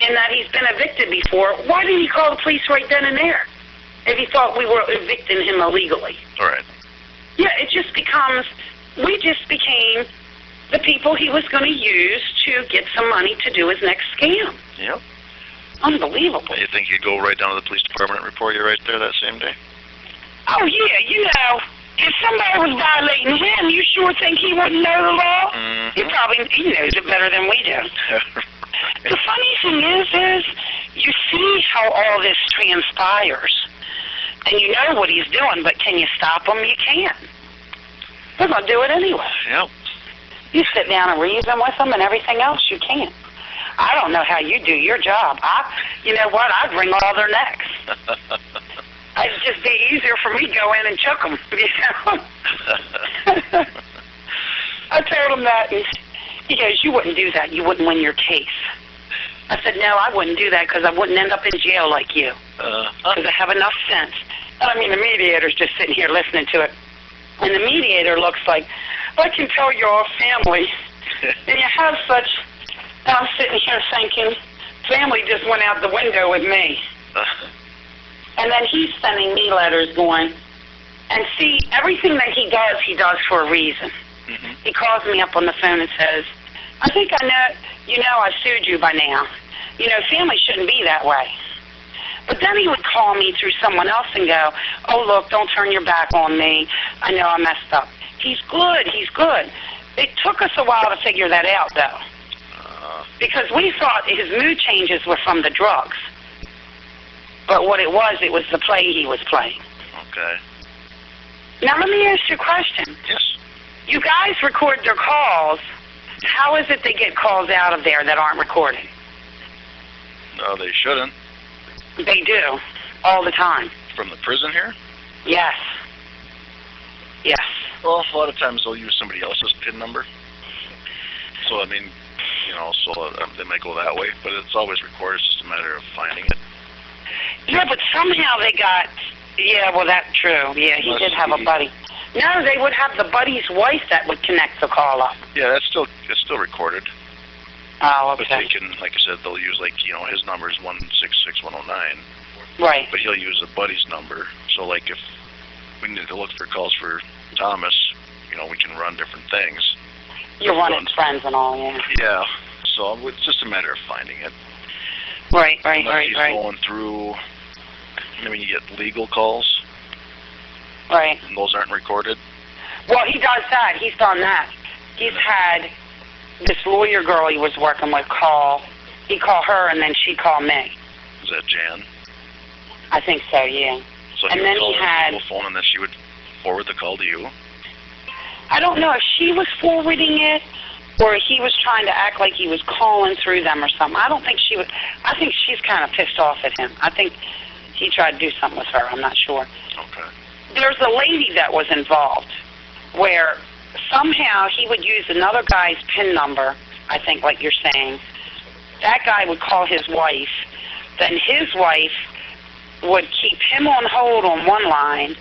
in that he's been evicted before. Why didn't he call the police right then and there if he thought we were evicting him illegally? All right. Yeah, it just becomes, we just became the people he was going to use to get some money to do his next scam. Yep. Unbelievable. You think you'd go right down to the police department and report you right there that same day? Oh, yeah, if somebody was violating him, you sure think he wouldn't know the law? Mm-hmm. He knows it better than we do. The funny thing is you see how all this transpires, and you know what he's doing, but can you stop him? You can't. They're going to do it anyway. Yep. You sit down and reason with them and everything else, you can't. I don't know how you do your job. You know what? I'd wring all their necks. It'd just be easier for me to go in and choke them, you know. I told him that, and he goes, you wouldn't do that. You wouldn't win your case. I said, no, I wouldn't do that because I wouldn't end up in jail like you. Because I have enough sense. And I mean, the mediator's just sitting here listening to it. And the mediator looks like, I can tell you're all family. And you have such... And I'm sitting here thinking, family just went out the window with me. And then he's sending me letters going, and see, everything that he does for a reason. Mm-hmm. He calls me up on the phone and says, I think I know, I sued you by now. Family shouldn't be that way. But then he would call me through someone else and go, oh, look, don't turn your back on me. I know I messed up. He's good. It took us a while to figure that out, though. Because we thought his mood changes were from the drugs. But what it was the play he was playing. Okay. Now, let me ask you a question. Yes. You guys record their calls. How is it they get calls out of there that aren't recorded? No, they shouldn't. They do. All the time. From the prison here? Yes. Yes. Well, a lot of times they'll use somebody else's PIN number. So, I mean, they may go that way, but it's always recorded. It's just a matter of finding it. Yeah, but somehow they got... Yeah, well, that's true. Yeah, he did have a buddy. No, they would have the buddy's wife that would connect the call up. Yeah, it's still recorded. Oh, okay. But they can, like I said, they'll use, his number is 166109. Right. But he'll use a buddy's number. So, if we need to look for calls for Thomas, we can run different things. You're running friends and all, yeah. Yeah. So it's just a matter of finding it. Right. He's going through, you get legal calls. Right. And those aren't recorded. Well, he does that. He's done that. He's had this lawyer girl he was working with call. He called her, and then she called me. Is that Jan? I think so, yeah. So and then he had a phone, and then she would forward the call to you? I don't know if she was forwarding it or he was trying to act like he was calling through them or something. I don't think she was. I think she's kind of pissed off at him. I think he tried to do something with her. I'm not sure. Okay. There's a lady that was involved where somehow he would use another guy's PIN number, I think, like you're saying. That guy would call his wife. Then his wife would keep him on hold on one line,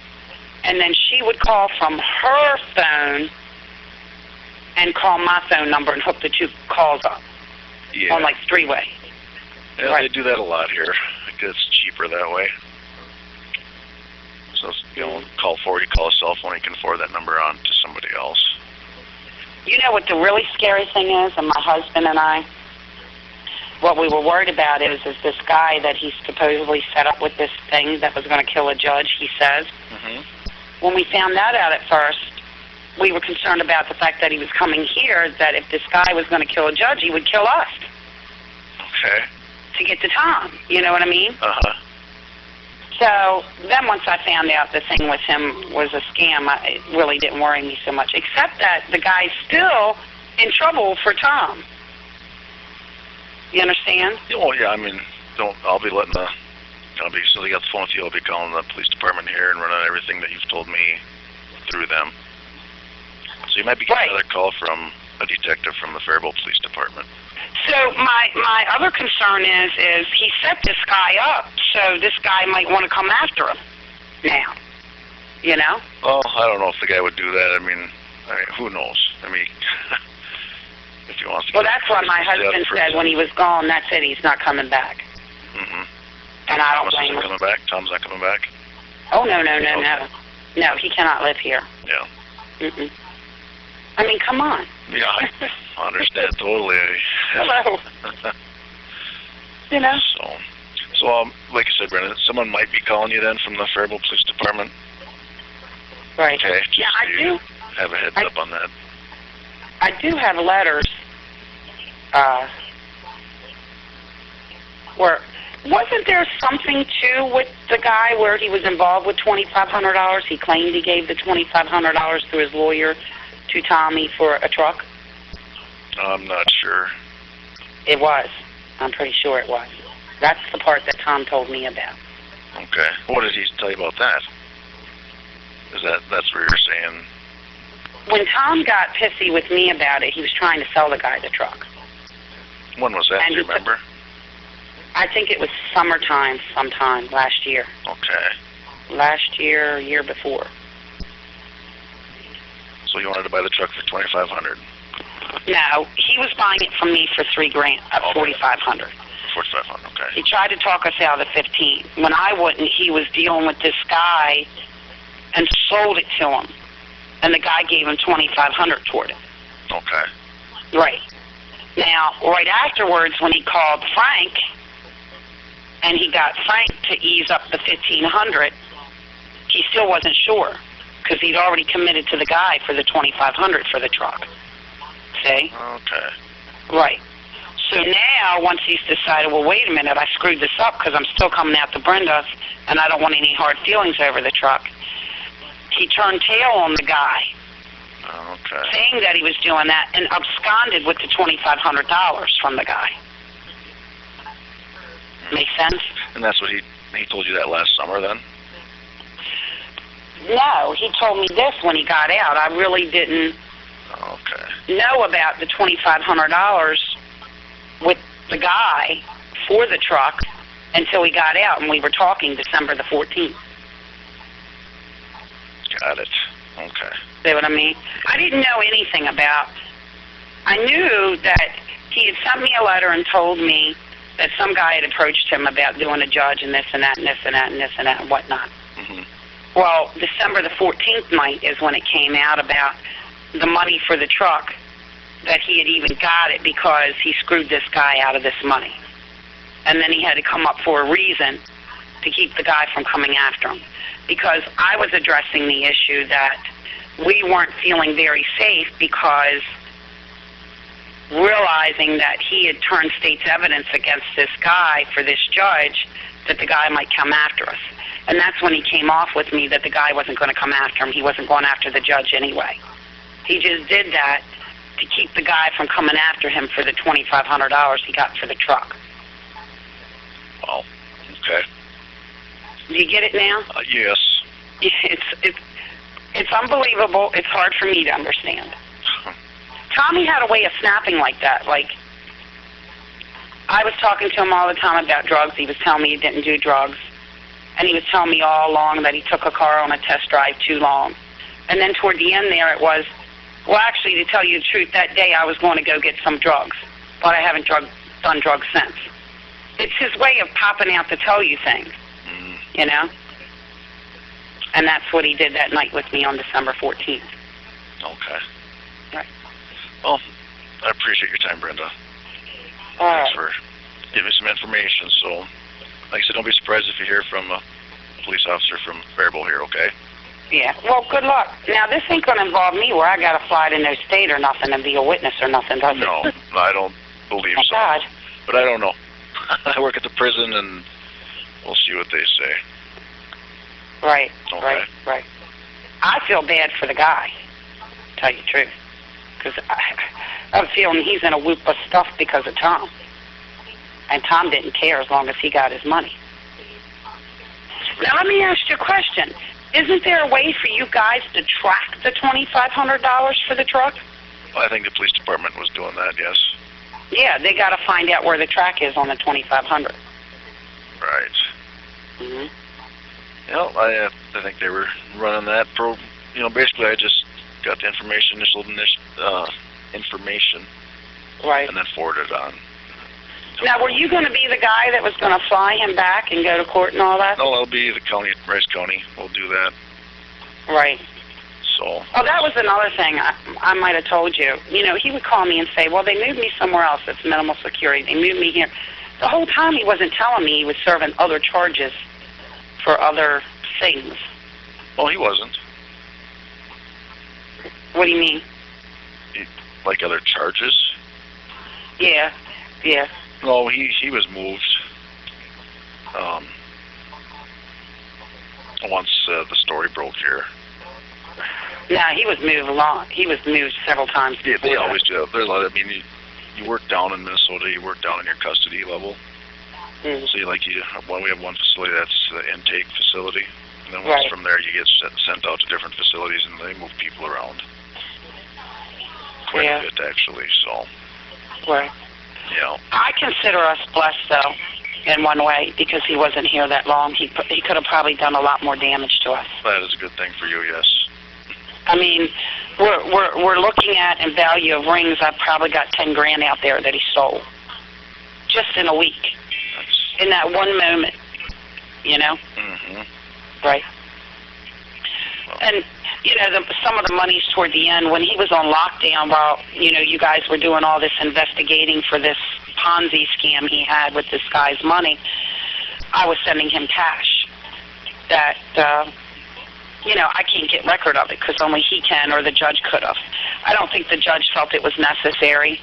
and then she would call from her phone and call my phone number and hook the two calls up on three-way. Yeah, right. They do that a lot here. It's cheaper that way. So, call forward, you call a cell phone, you can forward that number on to somebody else. You know what the really scary thing is, and my husband and I, what we were worried about is this guy that he supposedly set up with this thing that was going to kill a judge, he says. Mm-hmm. When we found that out at first, we were concerned about the fact that he was coming here, that if this guy was going to kill a judge, he would kill us. Okay. To get to Tom, you know what I mean? Uh-huh. So then once I found out the thing with him was a scam, it really didn't worry me so much, except that the guy's still in trouble for Tom. You understand? Oh, yeah, I'll be letting so they got the phone with you, I'll be calling the police department here and running everything that you've told me through them. So you might be getting another call from a detective from the Faribault Police Department. So my other concern is he set this guy up, so this guy might want to come after him now, you know? Well, I don't know if the guy would do that. Who knows? If he wants to. Well, that's what my husband said when he was gone. That's it. He's not coming back. Mm-hmm. And I don't blame him. Coming back? Tom's not coming back? Oh, no. No, he cannot live here. Yeah. Mm-mm. Come on. Yeah, I understand totally. Hello. You know? So. So, like I said, Brenda, someone might be calling you then from the Faribault Police Department. Right. Okay. Yeah, I do. Have a heads up on that. I do have letters. Where wasn't there something too with the guy where he was involved with $2,500? He claimed he gave the $2,500 through his lawyer to Tommy for a truck. I'm not sure. It was. I'm pretty sure it was. That's the part that Tom told me about. Okay. What did he tell you about that? That's where you're saying? When Tom got pissy with me about it, he was trying to sell the guy the truck. When was that? Do you remember? I think it was summertime sometime last year. Okay. Last year, year before. So he wanted to buy the truck for $2,500. No, he was buying it from me for $3,000, $4,500. $4,500. Okay. He tried to talk us out of the $15,000. When I wouldn't, he was dealing with this guy and sold it to him, and the guy gave him $2,500 toward it. Okay. Right. Now, right afterwards, when he called Frank, and he got Frank to ease up the $1,500, he still wasn't sure, because he'd already committed to the guy for the $2,500 for the truck. See? Okay. Right. So now, once he's decided, well, wait a minute, I screwed this up because I'm still coming out to Brenda, and I don't want any hard feelings over the truck, he turned tail on the guy, okay, saying that he was doing that, and absconded with the $2,500 from the guy. Make sense? And that's what he told you that last summer then? No, he told me this when he got out. I really didn't know about the $2,500 with the guy for the truck until he got out, and we were talking December the 14th. Got it. Okay. See what I mean? I didn't know anything about. I knew that he had sent me a letter and told me that some guy had approached him about doing a judge and this and that and this and that and this and that and whatnot. Mm-hmm. Well, December the 14th night is when it came out about the money for the truck, that he had even got it because he screwed this guy out of this money. And then he had to come up for a reason to keep the guy from coming after him. Because I was addressing the issue that we weren't feeling very safe because realizing that he had turned state's evidence against this guy for this judge, that the guy might come after us. And that's when he came off with me that the guy wasn't going to come after him. He wasn't going after the judge anyway. He just did that to keep the guy from coming after him for the $2,500 he got for the truck. Well, okay. Do you get it now? Yes. It's unbelievable. It's hard for me to understand. Tommy had a way of snapping like that. Like, I was talking to him all the time about drugs. He was telling me he didn't do drugs. And he was telling me all along that he took a car on a test drive too long. And then toward the end there it was, well, actually, to tell you the truth, that day I was going to go get some drugs, but I haven't done drugs since. It's his way of popping out to tell you things, you know? And that's what he did that night with me on December 14th. Okay. Right. Well, I appreciate your time, Brenda. Thanks for giving me some information. So, like I said, don't be surprised if you hear from a police officer from Faribault here, okay? Yeah. Well, good luck. Now, this ain't going to involve me where I got to fly to no state or nothing and be a witness or nothing, does it? No, I don't believe so. God. But I don't know. I work at the prison, and we'll see what they say. Right, okay. right. I feel bad for the guy, to tell you the truth, because I'm feeling he's in a whoop of stuff because of Tom. And Tom didn't care as long as he got his money. Now, let me ask you a question. Isn't there a way for you guys to track the $2,500 for the truck? Well, I think the police department was doing that, yes. Yeah, they got to find out where the track is on the $2,500. Right. Mm-hmm. You know, I think they were running that basically I just got the initial information, right, and then forwarded it on. Now, were you going to be the guy that was going to fly him back and go to court and all that? No, it'll be the county, Rice County. We'll do that. Right. So. Oh, that was another thing I might have told you. You know, he would call me and say, well, they moved me somewhere else that's minimal security. They moved me here. The whole time he wasn't telling me he was serving other charges for other things. Well, he wasn't. What do you mean? Like other charges? Yeah. No, he was moved. Once the story broke here. No, he was moved along. He was moved several times. Yeah, they always do. There's a lot. I mean, you work down in Minnesota. You work down in your custody level. Mm. So we have one facility that's the intake facility, and then once from there you get sent out to different facilities, and they move people around quite a bit actually. So. Right. Yeah. I consider us blessed though, in one way, because he wasn't here that long. He could have probably done a lot more damage to us. That is a good thing for you, yes. I mean, we're looking at in value of rings. I've probably got $10,000 out there that he stole, just in a week, in that one moment. You know. Mm-hmm. Right. And you know, some of the monies toward the end when he was on lockdown, while you guys were doing all this investigating for this Ponzi scam he had with this guy's money, I was sending him cash that. I can't get record of it because only he can or the judge could have. I don't think the judge felt it was necessary.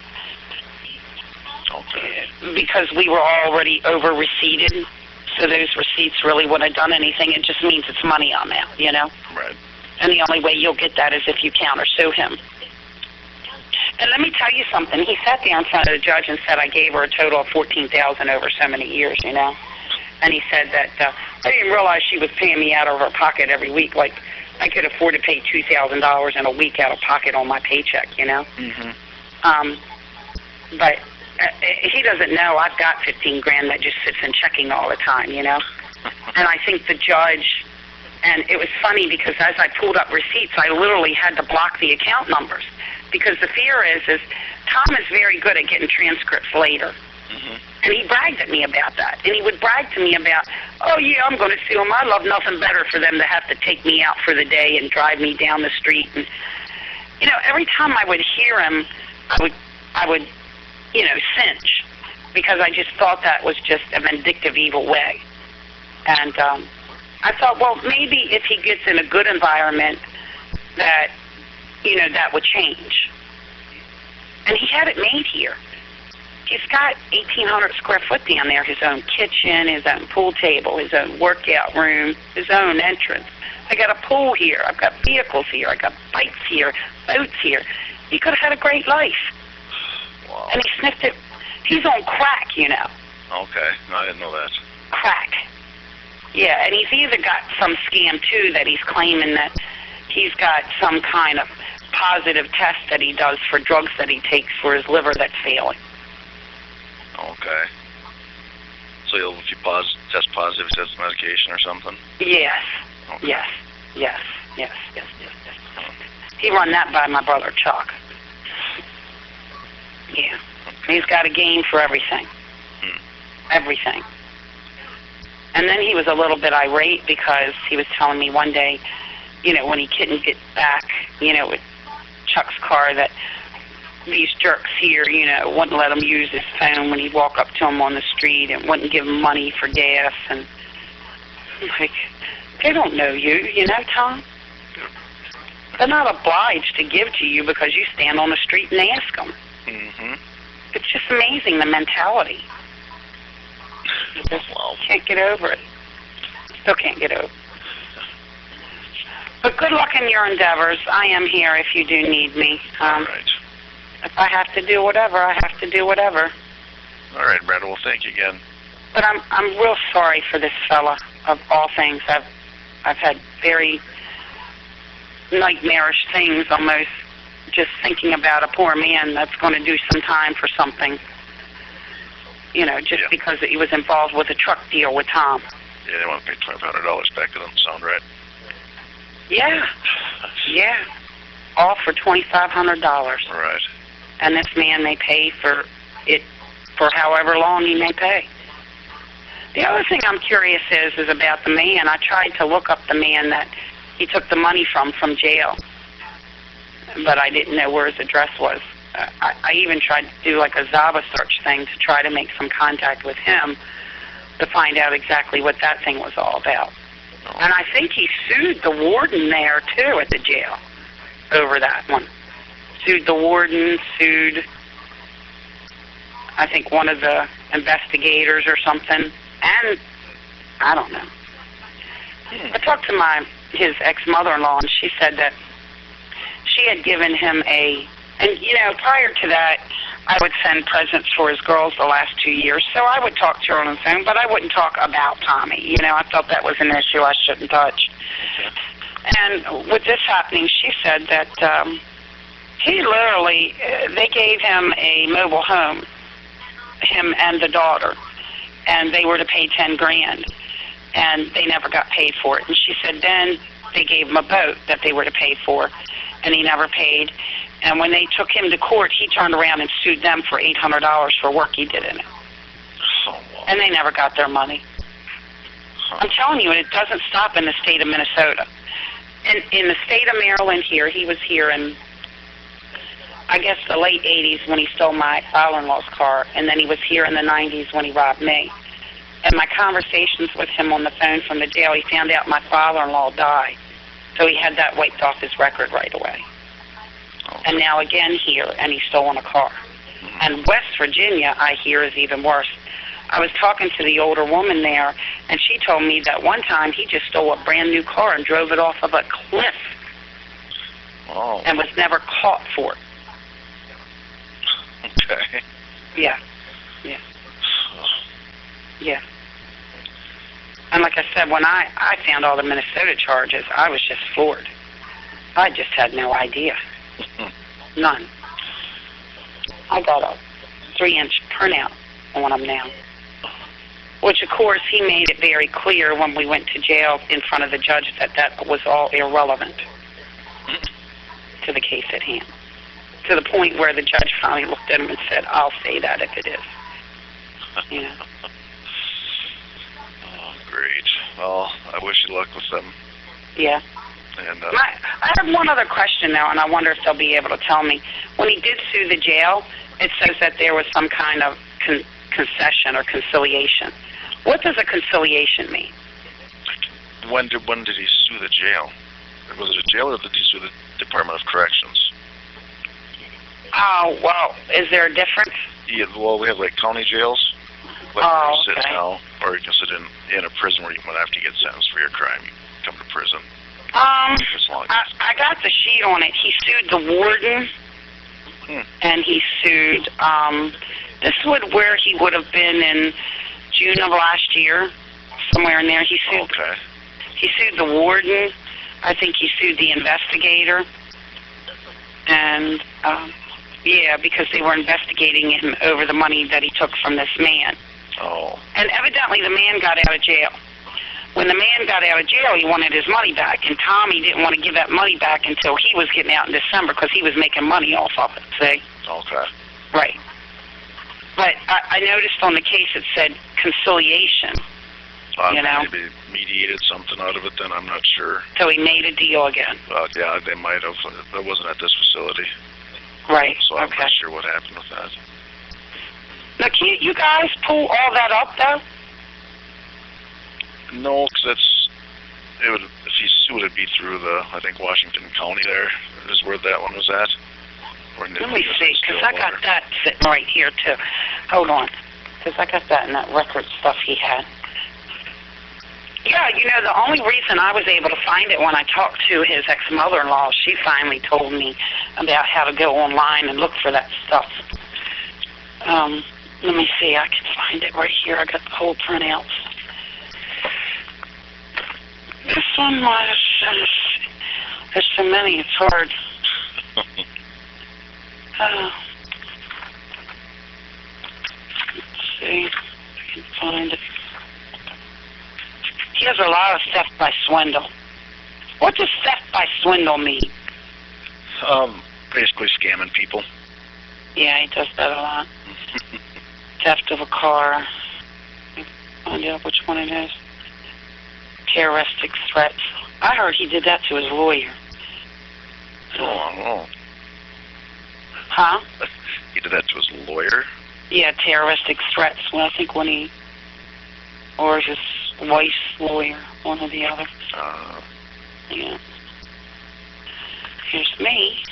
Okay. Because we were already over-receipted, so those receipts really wouldn't have done anything. It just means it's money on that, Right. And the only way you'll get that is if you counter-sue him. And let me tell you something. He sat there in front of the judge and said, I gave her a total of $14,000 over so many years, And he said that I didn't realize she was paying me out of her pocket every week. Like, I could afford to pay $2,000 in a week out of pocket on my paycheck, Mm-hmm. But he doesn't know I've got $15,000 that just sits in checking all the time, And I think the judge, and it was funny because as I pulled up receipts, I literally had to block the account numbers because the fear is Tom is very good at getting transcripts later. Mm-hmm. And he bragged at me about that. And he would brag to me about, oh, yeah, I'm going to sue them. I love nothing better for them to have to take me out for the day and drive me down the street. And, every time I would hear him, I would cinch because I just thought that was just a vindictive, evil way. And I thought, well, maybe if he gets in a good environment that, that would change. And he had it made here. He's got 1,800 square foot down there, his own kitchen, his own pool table, his own workout room, his own entrance. I got a pool here. I've got vehicles here. I got bikes here, boats here. He could have had a great life. Wow. And he sniffed it. He's on crack, Okay. No, I didn't know that. Crack. Yeah, and he's either got some scam, too, that he's claiming that he's got some kind of positive test that he does for drugs that he takes for his liver that's failing. Okay. So if you test positive, he takes medication or something? Yes. Okay. Yes. He run that by my brother Chuck. Yeah. Okay. He's got a game for everything. Everything. And then he was a little bit irate because he was telling me one day, when he couldn't get back, with Chuck's car, that these jerks here, wouldn't let him use his phone when he'd walk up to him on the street and wouldn't give him money for gas. And I'm like, they don't know you, Tom? They're not obliged to give to you because you stand on the street and ask them. Mm-hmm. It's just amazing, the mentality. You just can't get over it. Still can't get over it. But good luck in your endeavors. I am here if you do need me. All right. If I have to do whatever, I have to do whatever. All right, Brenda. Well, thank you again. But I'm real sorry for this fella. Of all things, I've had very nightmarish things, almost just thinking about a poor man that's going to do some time for something. Just because he was involved with a truck deal with Tom. Yeah, they want to pay $2,500 back. That doesn't sound right. Yeah. All for $2,500. Right. And this man may pay for it for however long he may pay. The other thing I'm curious is about the man. I tried to look up the man that he took the money from jail, but I didn't know where his address was. I even tried to do like a Zava search thing to try to make some contact with him to find out exactly what that thing was all about. And I think he sued the warden there, too, at the jail over that one. Sued the warden, sued, I think, one of the investigators or something. And I don't know. I talked to his ex-mother-in-law, and she said that she had given him and, you know, prior to that, I would send presents for his girls the last 2 years, so I would talk to her on the phone, but I wouldn't talk about Tommy. You know, I felt that was an issue I shouldn't touch. And with this happening, she said that he literally, they gave him a mobile home, him and the daughter, and they were to pay $10,000, and they never got paid for it. And she said then they gave him a boat that they were to pay for, and he never paid. And when they took him to court, he turned around and sued them for $800 for work he did in it. And they never got their money. I'm telling you, it doesn't stop in the state of Minnesota. In the state of Maryland here, he was here in, I guess, the late 80s when he stole my father-in-law's car, and then he was here in the 90s when he robbed me. And my conversations with him on the phone from the jail, he found out my father-in-law died. So he had that wiped off his record right away. And now again here, and he's stolen a car. And West Virginia, I hear, is even worse. I was talking to the older woman there, and she told me that one time he just stole a brand new car and drove it off of a cliff. Oh. And was never caught for it. Okay. Yeah. Yeah. Yeah. And like I said, when I found all the Minnesota charges, I was just floored. I just had no idea. None. I got a 3-inch printout on them now. Which, of course, he made it very clear when we went to jail in front of the judge that that was all irrelevant to the case at hand. To the point where the judge finally looked at him and said, I'll say that if it is. You know. Oh, great. Well, I wish you luck with them. Yeah. And, I have one other question now, and I wonder if they'll be able to tell me. When he did sue the jail, it says that there was some kind of concession or conciliation. What does a conciliation mean? When did he sue the jail? Was it a jail, or did he sue the Department of Corrections? Oh, well, is there a difference? Yeah, well, we have, like, county jails. Like where you sit now, or you can sit in a prison where you would have to get sentenced for your crime. You come to prison. I got the sheet on it. He sued the warden, and he sued, this was where he would have been in June of last year, somewhere in there. He sued the warden. I think he sued the investigator. And, yeah, because they were investigating him over the money that he took from this man. Oh. And evidently the man got out of jail. When the man got out of jail, he wanted his money back, and Tommy didn't want to give that money back until he was getting out in December because he was making money off of it, see? Okay. Right. But I noticed on the case it said conciliation, you know? Maybe mediated something out of it then, I'm not sure. So he made a deal again. Yeah, they might have. That wasn't at this facility. Right, so I'm not sure what happened with that. Now, can you guys pull all that up, though? No, because if he sued, it'd be through I think Washington County there is where that one was at. Let me see, because I got that sitting right here, too. Hold on, because I got that in that record stuff he had. Yeah, you know, the only reason I was able to find it when I talked to his ex-mother-in-law, she finally told me about how to go online and look for that stuff. Let me see, I can find it right here. I got the whole printouts. This one was, there's so many, it's hard. Let's see if I can find it. He has a lot of theft by swindle. What does theft by swindle mean? Basically scamming people. Yeah, he does that a lot. Theft of a car. Find out which one it is. Terroristic threats. I heard he did that to his lawyer. Oh. Huh? He did that to his lawyer? Yeah, terroristic threats. Well, I think when he, or his wife's lawyer, one or the other. Yeah. Here's me.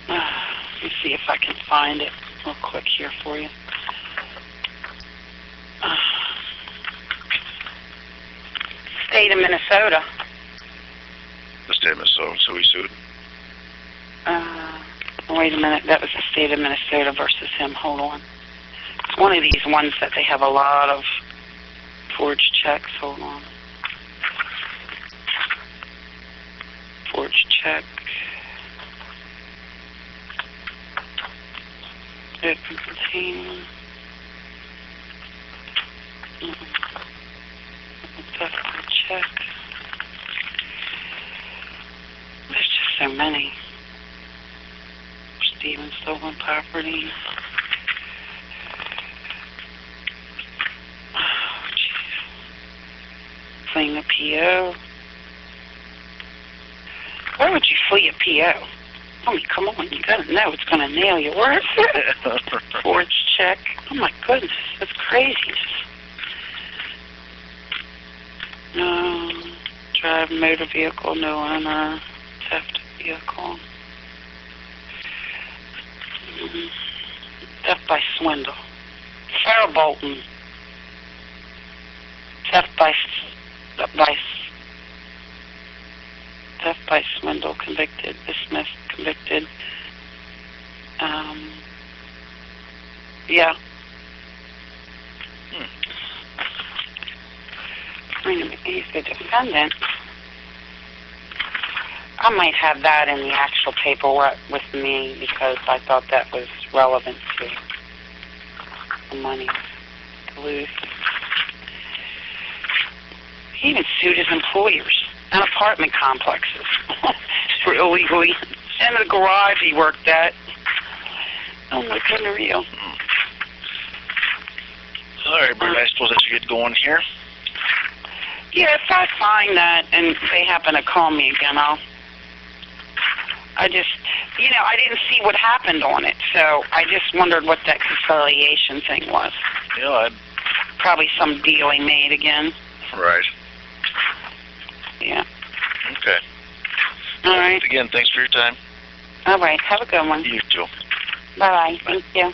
Let me see if I can find it real quick here for you. State of Minnesota. The state of Minnesota, so he sued? Wait a minute, that was the state of Minnesota versus him. Hold on. It's one of these ones that they have a lot of forged checks. Hold on. Forged check. It can contain check. There's just so many. Steven stolen property. Oh, jeez. Fleeing a PO. Why would you flee a PO? I mean, come on, you gotta know it's gonna nail you. Where is it? Forged check. Oh my goodness, that's crazy. Drive motor vehicle, no owner, theft vehicle. Theft by swindle. Faribault Det. Theft by swindle, convicted, dismissed, convicted. Yeah. Wait a minute, he's the defendant. I might have that in the actual paperwork with me because I thought that was relevant to the money. Duluth. He even sued his employers and apartment complexes for illegally. And the garage he worked at. Oh my goodness, real. All right, Brenda, I suppose I should get going here. Yeah, if I find that and they happen to call me again, I just, I didn't see what happened on it, so I just wondered what that conciliation thing was. Probably some deal he made again. Right. Yeah. Okay. All right. Again, thanks for your time. All right. Have a good one. You too. Bye-bye. Thank you.